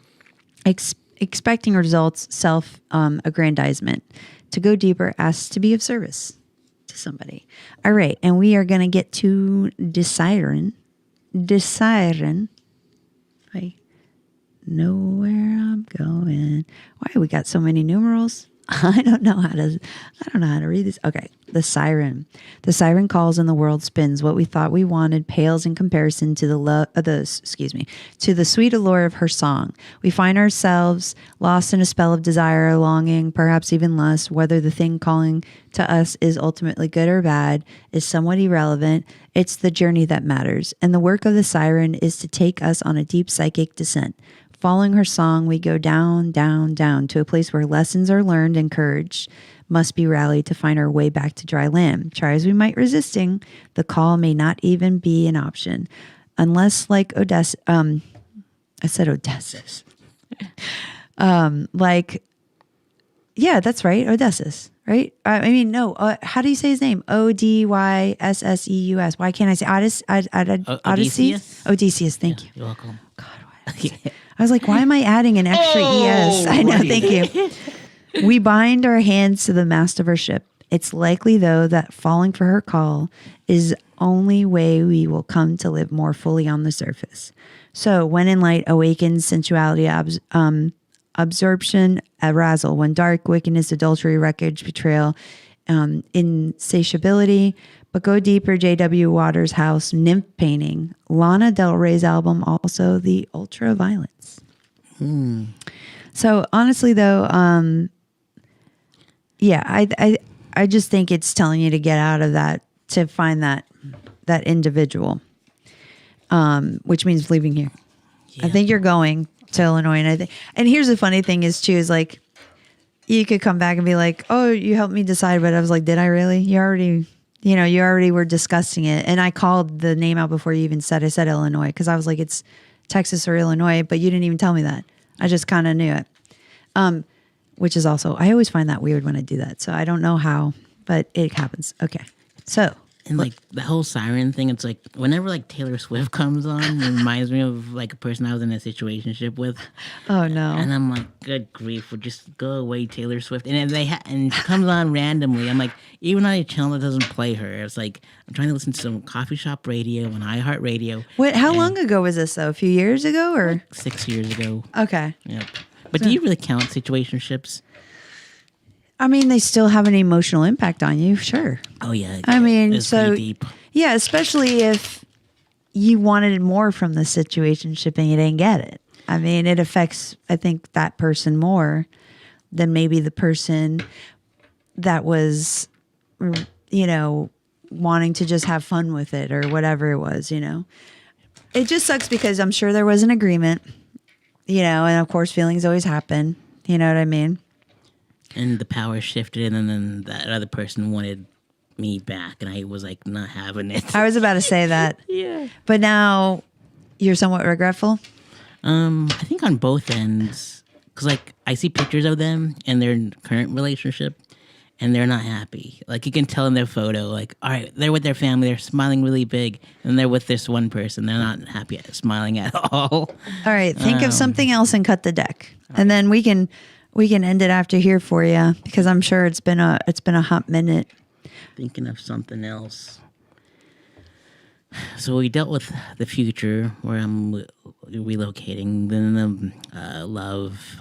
expecting results, self-aggrandizement. To go deeper, ask to be of service to somebody. All right. And we are going to get to Desiren. I know where I'm going. Why we got so many numerals? I don't know how to read this. Okay. The siren. The siren calls and the world spins. What we thought we wanted pales in comparison to to the sweet allure of her song. We find ourselves lost in a spell of desire, longing, perhaps even lust. Whether the thing calling to us is ultimately good or bad is somewhat irrelevant. It's the journey that matters. And the work of the siren is to take us on a deep psychic descent. Following her song, we go down, down, down to a place where lessons are learned and courage must be rallied to find our way back to dry land. Try as we might resisting, the call may not even be an option. Unless like Odysseus, I said Odysseus. Yeah, that's right, Odysseus, right? No, how do you say his name? Odyssesseus. Why can't I say Odysseus? Odysseus, thank you. You're welcome. God, why? I was like, why am I adding an extra ES? I know, thank you. We bind our hands to the mast of our ship. It's likely, though, that falling for her call is only way we will come to live more fully on the surface. So when in light awakens sensuality, absorption, arousal. When dark, wickedness, adultery, wreckage, betrayal, insatiability. But go deeper, J.W. Waters' house, nymph painting. Lana Del Rey's album, also the ultra violence. So honestly, though, I just think it's telling you to get out of that, to find that individual, which means leaving here. Yeah. I think you're going to Illinois, and here's the funny thing is like, you could come back and be like, oh, you helped me decide, but I was like, did I really? You already were discussing it, and I called the name out before you even said. I said Illinois because I was like, it's Texas or Illinois, but you didn't even tell me that. I just kind of knew it. Which is also, I always find that weird when I do that. So I don't know how, but it happens. Okay. So. And like the whole siren thing, it's like whenever like Taylor Swift comes on, it reminds me of like a person I was in a situationship with. Oh no. And I'm like, good grief, would just go away, Taylor Swift. And and she comes on randomly. I'm like, even on a channel that doesn't play her, it's like I'm trying to listen to some coffee shop radio and iHeartRadio. Wait, how long ago was this though? A few years ago or? Like 6 years ago. Okay. Yep. But do you really count situationships? I mean, they still have an emotional impact on you, sure. Oh yeah. I mean, it's so pretty deep. Yeah, especially if you wanted more from the situationship and you didn't get it. I mean, it affects, I think, that person more than maybe the person that was, wanting to just have fun with it or whatever it was. It just sucks because I'm sure there was an agreement. And of course, feelings always happen. You know what I mean? And the power shifted, and then that other person wanted me back, and I was like not having it. I was about to say that. Yeah. But now you're somewhat regretful? I think on both ends. Because like I see pictures of them in their current relationship, and they're not happy. Like you can tell in their photo, like, all right, they're with their family, they're smiling really big, and they're with this one person, they're not happy at smiling at all. All right, think of something else and cut the deck, and then we can end it after here for you because I'm sure it's been a hot minute. thinking of something else. So we dealt with the future, where I'm relocating. Then the love.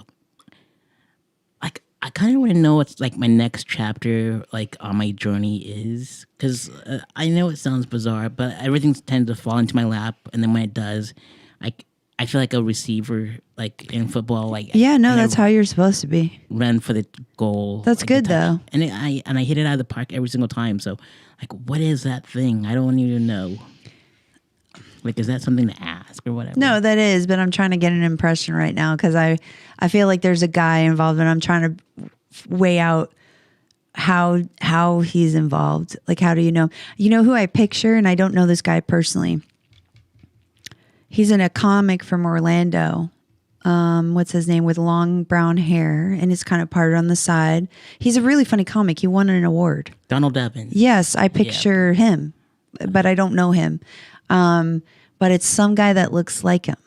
Like, I kind of want to know what's like my next chapter, like on my journey is, because I know it sounds bizarre, but everything tends to fall into my lap, and then when it does, I feel like a receiver, like in football. Like Yeah, no, that's how you're supposed to be. Run for the goal. That's like, good though. And I hit it out of the park every single time. So, like, what is that thing? I don't even know. Like, is that something to ask or whatever? No, that is, but I'm trying to get an impression right now because I feel like there's a guy involved, and I'm trying to weigh out how he's involved. Like, how do you know? You know who I picture, and I don't know this guy personally. He's in a comic from Orlando. What's his name? With long brown hair, and it's kind of parted on the side. He's a really funny comic. He won an award. Donald Evans. Yes, I picture him, but I don't know him. But it's some guy that looks like him.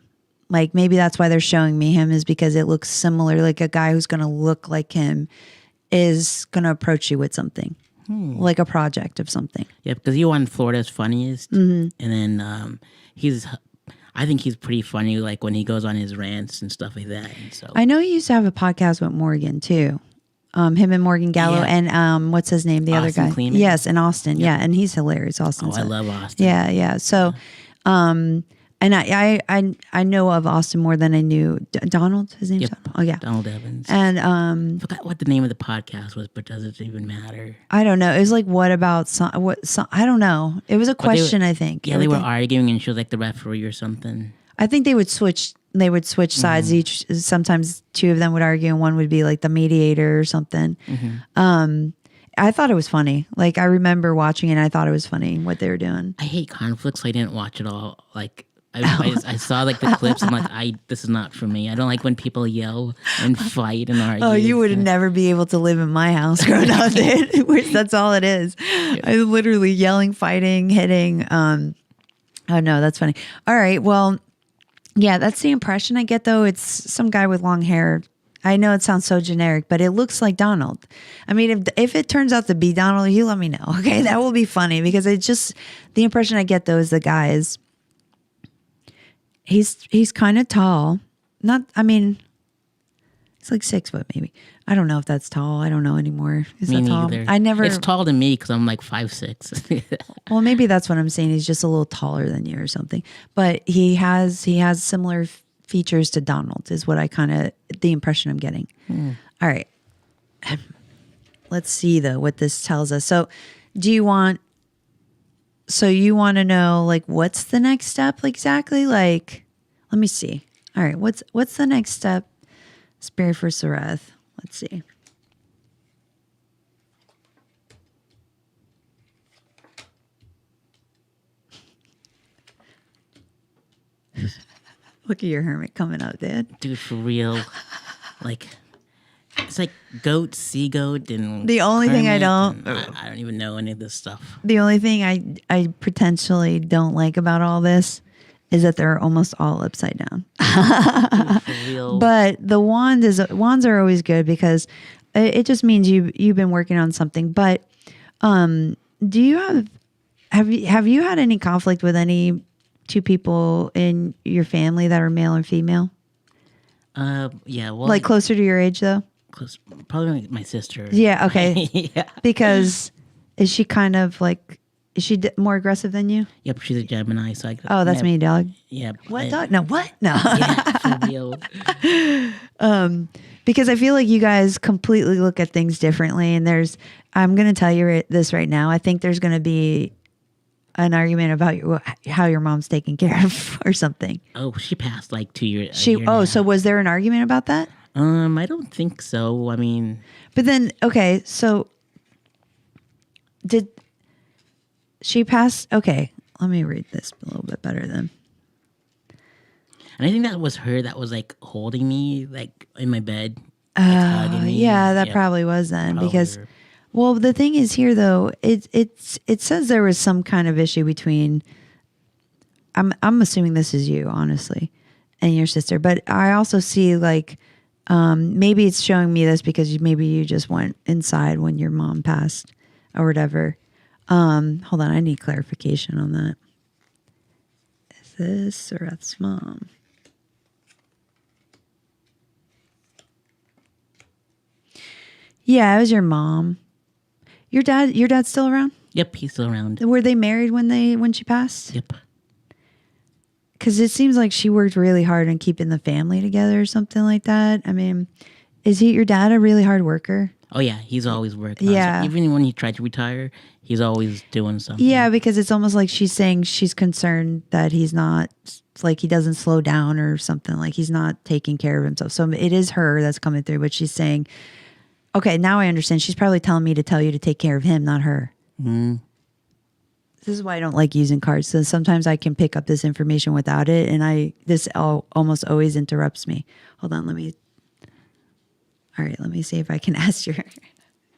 Like, maybe that's why they're showing me him, is because it looks similar. Like a guy who's going to look like him is going to approach you with something, like a project of something. Yeah, because he won Florida's Funniest, and then I think he's pretty funny. Like when he goes on his rants and stuff like that. And so I know he used to have a podcast with Morgan too. Him and Morgan Gallo and what's his name? The Austin other guy. Kleeman? Yes, and Austin. Yeah, and he's hilarious. Austin. I love Austin. Yeah. So, and I know of Austin more than I knew Donald. His name's Donald. Oh yeah, Donald Evans. And I forgot what the name of the podcast was, but does it even matter? I don't know. It was like, what about I don't know. It was a question. I think. Yeah, they were arguing, and she was like the referee or something. I think they would switch. They would switch sides. Each sometimes two of them would argue, and one would be like the mediator or something. I thought it was funny. Like, I remember watching it, and I thought it was funny what they were doing. I hate conflicts, so I didn't watch it all. Like, I saw like the clips, and like, this is not for me. I don't like when people yell and fight and argue. Oh, you would never be able to live in my house growing up. That's all it is. I literally yelling, fighting, hitting. Oh no, that's funny. All right, well, yeah, that's the impression I get though. It's some guy with long hair. I know it sounds so generic, but it looks like Donald. I mean, if it turns out to be Donald, you let me know. Okay, that will be funny because it's just the impression I get though is the guy is he's kind of tall. I mean, he's like 6 foot maybe. I don't know if that's tall. I don't know anymore. Is me that tall? neither. I never. It's tall to me because I'm like 5'6". Well, maybe that's what I'm saying. He's just a little taller than you or something. But he has similar features to Donald is what the impression I'm getting. All right. Let's see though what this tells us. So you want to know like what's the next step exactly? Like, let me see. All right. What's the next step? Spirit for Sareth. Let's see. Look at your hermit coming out, Dad. Dude, for real. Like, it's like goat, sea goat, and the only thing I don't even know any of this stuff. The only thing I potentially don't like about all this is that they're almost all upside down. Dude, for real. But the wands are always good because it just means you've been working on something. But do you have you had any conflict with any two people in your family that are male and female? Yeah. Well, like closer to your age though? Probably my sister. Yeah. Okay. Yeah. Because is she kind of like? Is she more aggressive than you? Yep, she's a Gemini. So that's me, dog. Yeah. What dog? No, what? No. Yeah, for real. Because I feel like you guys completely look at things differently. And I'm going to tell you this right now. I think there's going to be an argument about how your mom's taken care of or something. Oh, she passed like 2 years. So was there an argument about that? I don't think so. I mean. But then, okay, so did she pass? Okay, let me read this a little bit better then. And I think that was her that was like holding me like in my bed. Like, hugging me. Yeah, that probably was then probably because, her. well, the thing is here though, it says there was some kind of issue between. I'm assuming this is you, honestly, and your sister, but I also see like, maybe it's showing me this because maybe you just went inside when your mom passed or whatever. Hold on, I need clarification on that. Is this Sareth's mom? Yeah, it was your mom. Your dad's still around? Yep, he's still around. Were they married when she passed? Yep. Because it seems like she worked really hard on keeping the family together or something like that. I mean, is your dad a really hard worker? Oh yeah, he's always working. Yeah. Even when he tried to retire, he's always doing something. Yeah, because it's almost like she's saying she's concerned that he's not, like he doesn't slow down or something, like he's not taking care of himself. So it is her that's coming through, but she's saying, okay, now I understand. She's probably telling me to tell you to take care of him, not her. Mm. This is why I don't like using cards. So sometimes I can pick up this information without it, and this almost always interrupts me. Hold on, let me see if I can ask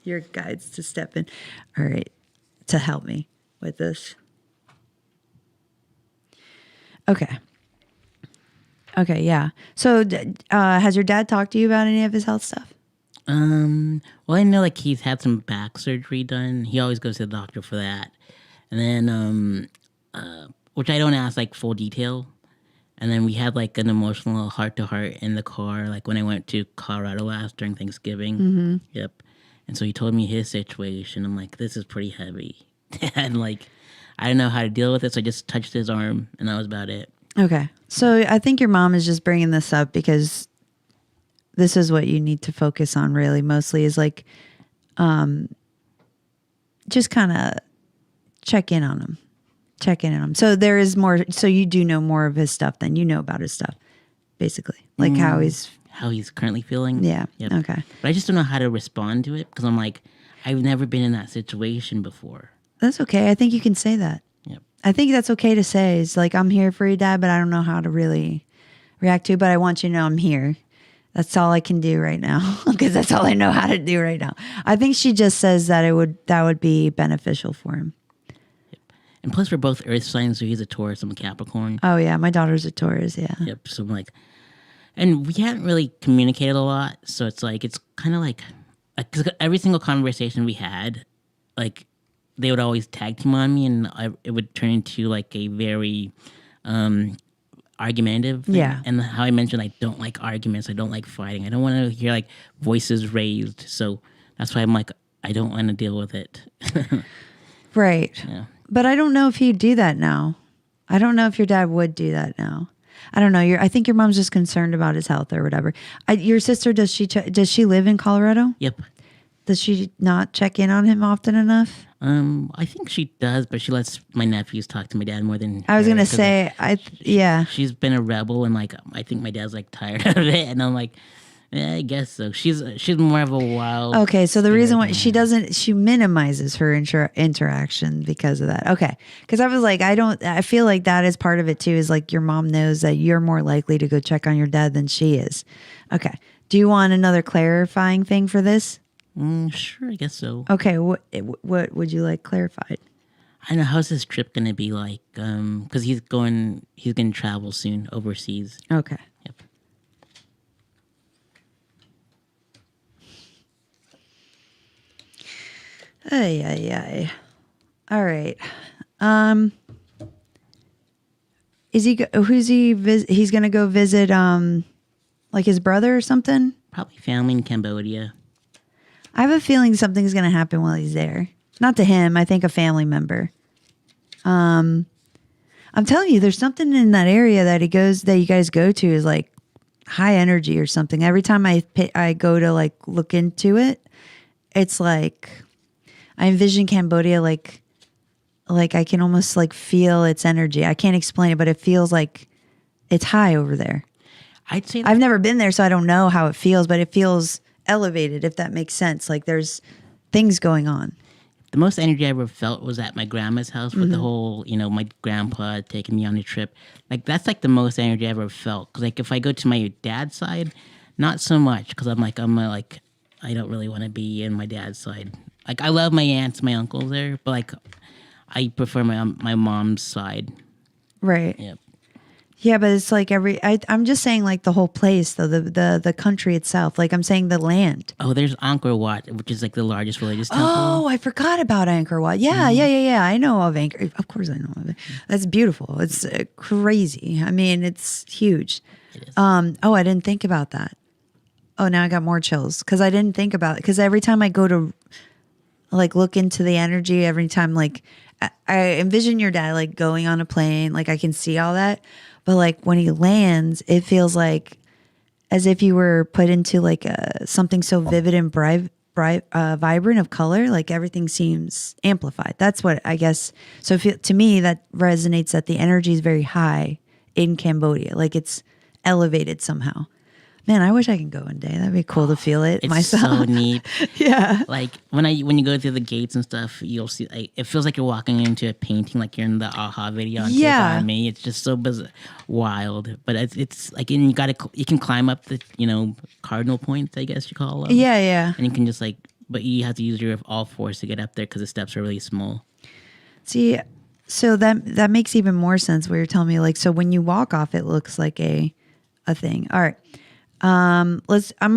your guides to step in. All right, to help me with this. Okay, yeah. So has your dad talked to you about any of his health stuff? Well, I know like he's had some back surgery done. He always goes to the doctor for that. And then, which I don't ask like full detail. And then we had like an emotional heart-to-heart in the car, like when I went to Colorado last during Thanksgiving. Mm-hmm. Yep. And so he told me his situation. I'm like, this is pretty heavy. And like, I don't know how to deal with it. So I just touched his arm and that was about it. Okay. So I think your mom is just bringing this up because this is what you need to focus on really mostly is like, just kind of check in on him. So there is more. So you do know more of his stuff than you know about his stuff, basically, like how he's currently feeling. Yeah. Yep. Okay. But I just don't know how to respond to it because I'm like, I've never been in that situation before. That's okay. I think you can say that. Yep. I think that's okay to say. It's like, I'm here for you, Dad, but I don't know how to really react to it. But I want you to know I'm here. That's all I can do right now because that's all I know how to do right now. I think she just says that that would be beneficial for him. And plus, we're both earth signs, so he's a Taurus, I'm a Capricorn. Oh, yeah. My daughter's a Taurus, yeah. Yep. So I'm like, and we hadn't really communicated a lot. So it's like, it's kind of like, cause every single conversation we had, like, they would always tag team on me, and it would turn into like a very argumentative thing. Yeah. And how I mentioned, I don't like arguments. I don't like fighting. I don't want to hear like voices raised. So that's why I'm like, I don't want to deal with it. Right. Yeah. But I don't know if he'd do that now. I don't know if your dad would do that now. I don't know. I think your mom's just concerned about his health or whatever. Your sister, does she live in Colorado? Yep. Does she not check in on him often enough? I think she does, but she lets my nephews talk to my dad more than I was her, gonna 'cause, say, yeah. she's been a rebel, and like I think my dad's like tired of it, and I'm like, yeah, I guess so. She's more of a wild. Okay, so the reason why spirit, she minimizes her interaction because of that. Okay, because I was like, I feel like that is part of it too. Is like your mom knows that you're more likely to go check on your dad than she is. Okay, do you want another clarifying thing for this? Sure, I guess so. Okay, what would you like clarified? I don't know, how's this trip gonna be like? Because he's gonna travel soon overseas. Okay. Yep. Ay. All right. He's gonna go visit like his brother or something? Probably family in Cambodia. I have a feeling something's gonna happen while he's there. Not to him, I think a family member. I'm telling you, there's something in that area that you guys go to is like high energy or something. Every time I go to like look into it, it's like I envision Cambodia like I can almost like feel its energy. I can't explain it, but it feels like it's high over there. I'd say I've never been there, so I don't know how it feels, but it feels elevated, if that makes sense. Like there's things going on. the most energy I ever felt was at my grandma's house with the whole, my grandpa taking me on a trip. Like, that's like the most energy I ever felt. Because, like, if I go to my dad's side, not so much. Because I'm I don't really want to be in my dad's side. Like, I love my aunts, my uncles there, but, like, I prefer my mom's side. Right. Yep. Yeah, but it's like I'm just saying like the whole place though, the country itself. Like I'm saying the land. Oh, there's Angkor Wat, which is like the largest religious temple. Oh, I forgot about Angkor Wat. Yeah, yeah. I know of Angkor. Of course I know of it. That's beautiful. It's crazy. I mean, it's huge. It is. Oh, I didn't think about that. Oh, now I got more chills because I didn't think about it. Because every time I go to like look into the energy, every time like I envision your dad like going on a plane, like I can see all that. But like when he lands, it feels like as if you were put into like something so vivid and vibrant of color. Like everything seems amplified. That's what I guess. So to me, that resonates that the energy is very high in Cambodia. Like it's elevated somehow. Man, I wish I could go one day. That'd be cool to feel it It's myself. so neat. Yeah. Like when you go through the gates and stuff, you'll see like it feels like you're walking into a painting, like you're in the Aha video on Yeah. Take On Me. It's just so wild. But it's like and you can climb up the cardinal points, I guess you call them. Yeah, yeah. And you can just but you have to use your all force to get up there because the steps are really small. See, so that makes even more sense. What you're telling me, like, so when you walk off, it looks like a thing. All right. I'm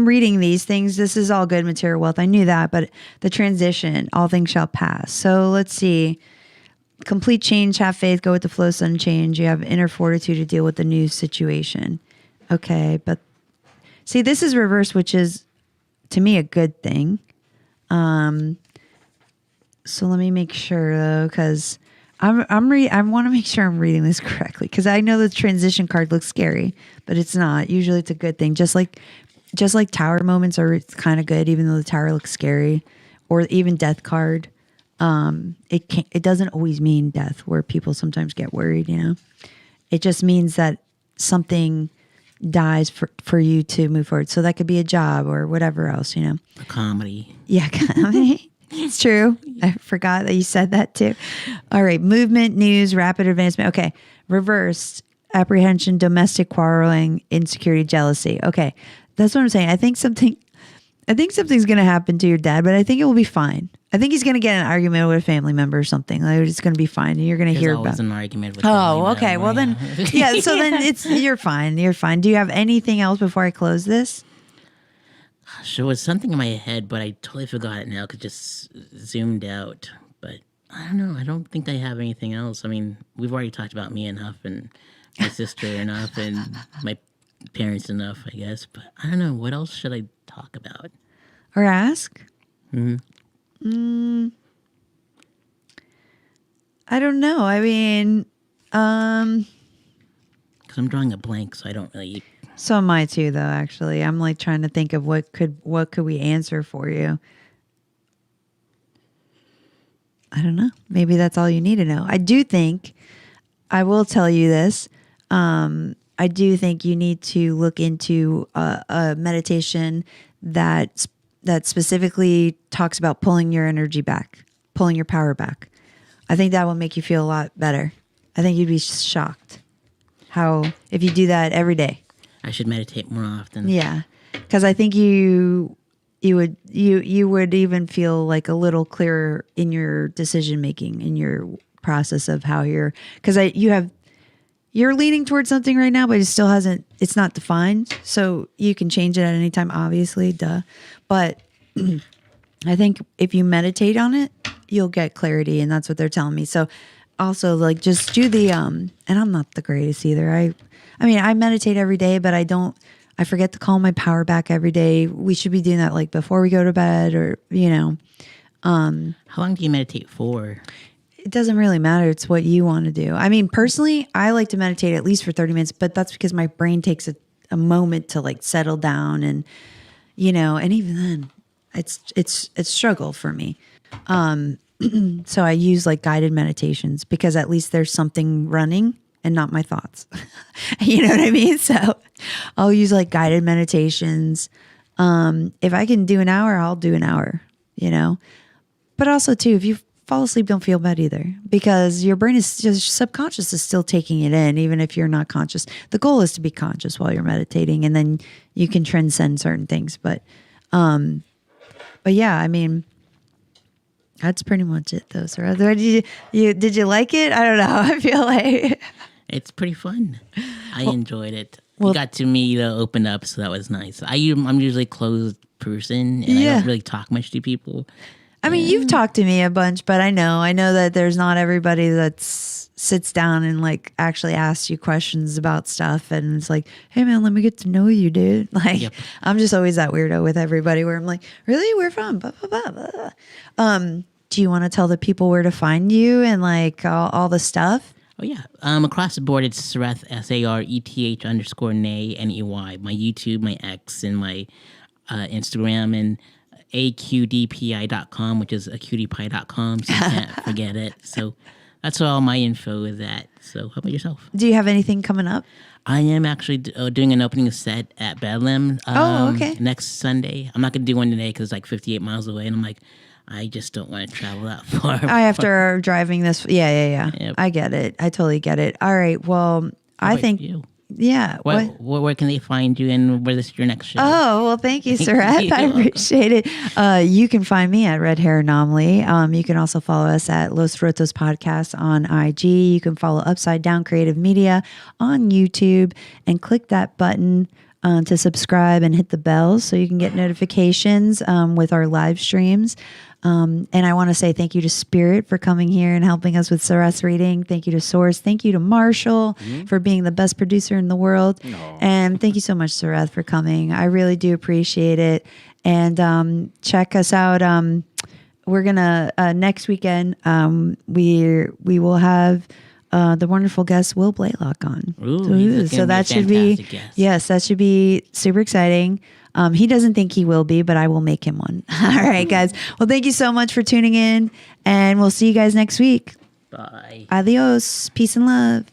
reading these things. This is all good material wealth. I knew that, but the transition, all things shall pass. So let's see. Complete change, have faith, go with the flow, sudden change. You have inner fortitude to deal with the new situation. Okay, but see, this is reverse, which is to me a good thing. So let me make sure though, because I want to make sure I'm reading this correctly because I know the transition card looks scary, but it's not. Usually it's a good thing. Just like tower moments are kind of good, even though the tower looks scary, or even death card. It doesn't always mean death, where people sometimes get worried. It just means that something dies for you to move forward. So that could be a job or whatever else. A comedy. Yeah, comedy. It's true. I forgot that you said that too. All right. Movement, news, rapid advancement. Okay. Reversed, apprehension, domestic quarreling, insecurity, jealousy. Okay. That's what I'm saying. I think something's going to happen to your dad, but I think it will be fine. I think he's going to get in an argument with a family member or something. Like, it's going to be fine. And you're going to hear about an argument with Oh, okay. Well, then, yeah. So then you're fine. You're fine. Do you have anything else before I close this? There was something in my head, but I totally forgot it now because it just zoomed out. But I don't know. I don't think I have anything else. I mean, we've already talked about me enough and my sister enough and my parents enough, I guess. But I don't know. What else should I talk about? Or ask? Mm-hmm. I don't know. I mean, because I'm drawing a blank, so I don't really. So am I too, though. Actually, I'm like trying to think of what could we answer for you. I don't know. Maybe that's all you need to know. I do think I will tell you this. I do think you need to look into a meditation that specifically talks about pulling your energy back, pulling your power back. I think that will make you feel a lot better. I think you'd be shocked how if you do that every day. I should meditate more often. Yeah, because I think you would even feel like a little clearer in your decision making, in your process of how you're. Because you're leaning towards something right now, but it's not defined. So you can change it at any time, obviously, duh. But I think if you meditate on it, you'll get clarity, and that's what they're telling me. So also, like, just do the and I'm not the greatest either. I mean, I meditate every day, but I forget to call my power back every day. We should be doing that like before we go to bed or, How long do you meditate for? It doesn't really matter. It's what you want to do. I mean, personally, I like to meditate at least for 30 minutes, but that's because my brain takes a moment to like settle down and, and even then it's struggle for me. So I use like guided meditations because at least there's something running and not my thoughts. You know what I mean? So I'll use like guided meditations. If I can do an hour, I'll do an hour, but also too, if you fall asleep, don't feel bad either because your brain is just subconscious is still taking it in, even if you're not conscious. The goal is to be conscious while you're meditating and then you can transcend certain things. But yeah, I mean, that's pretty much it though. So did you like it? I don't know. I feel like it's pretty fun. I enjoyed it. You got to me to open up, so that was nice. I'm usually a closed person, and I don't really talk much to people. I mean, you've talked to me a bunch, but I know that there's not everybody that sits down and like actually asks you questions about stuff, and it's like, hey man, let me get to know you, dude. Like, I'm just always that weirdo with everybody where I'm like, really, where from? Blah, blah, blah, blah. Do you want to tell the people where to find you and like all the stuff? Oh yeah, across the board, it's Sareth _Ney NEY. My YouTube, my X, and my Instagram, and aqdpi.com, which is acutipie.com, so you can't forget it. So that's where all my info is at. So how about yourself? Do you have anything coming up? I am actually doing an opening set at Bedlam okay. next Sunday. I'm not going to do one today because it's like 58 miles away, and I'm like, I just don't want to travel that far. After driving this, yeah. Yep. I get it. I totally get it. All right. Well, I think you? Yeah. Where can they find you, and where is your next show? Oh, well, thank you, Sareth. I appreciate it. You can find me at Red Hair Anomaly. You can also follow us at Los Rotos Podcast on IG. You can follow Upside Down Creative Media on YouTube and click that button to subscribe and hit the bell so you can get notifications with our live streams. And I want to say thank you to Spirit for coming here and helping us with Sareth's reading. Thank you to Source. Thank you to Marshall for being the best producer in the world. And thank you so much, Sareth, for coming. I really do appreciate it. And check us out. We're gonna next weekend. We will have the wonderful guest Will Blaylock on. So that should be guest. That should be super exciting. He doesn't think he will be, but I will make him one. All right, guys. Well, thank you so much for tuning in, and we'll see you guys next week. Bye. Adios. Peace and love.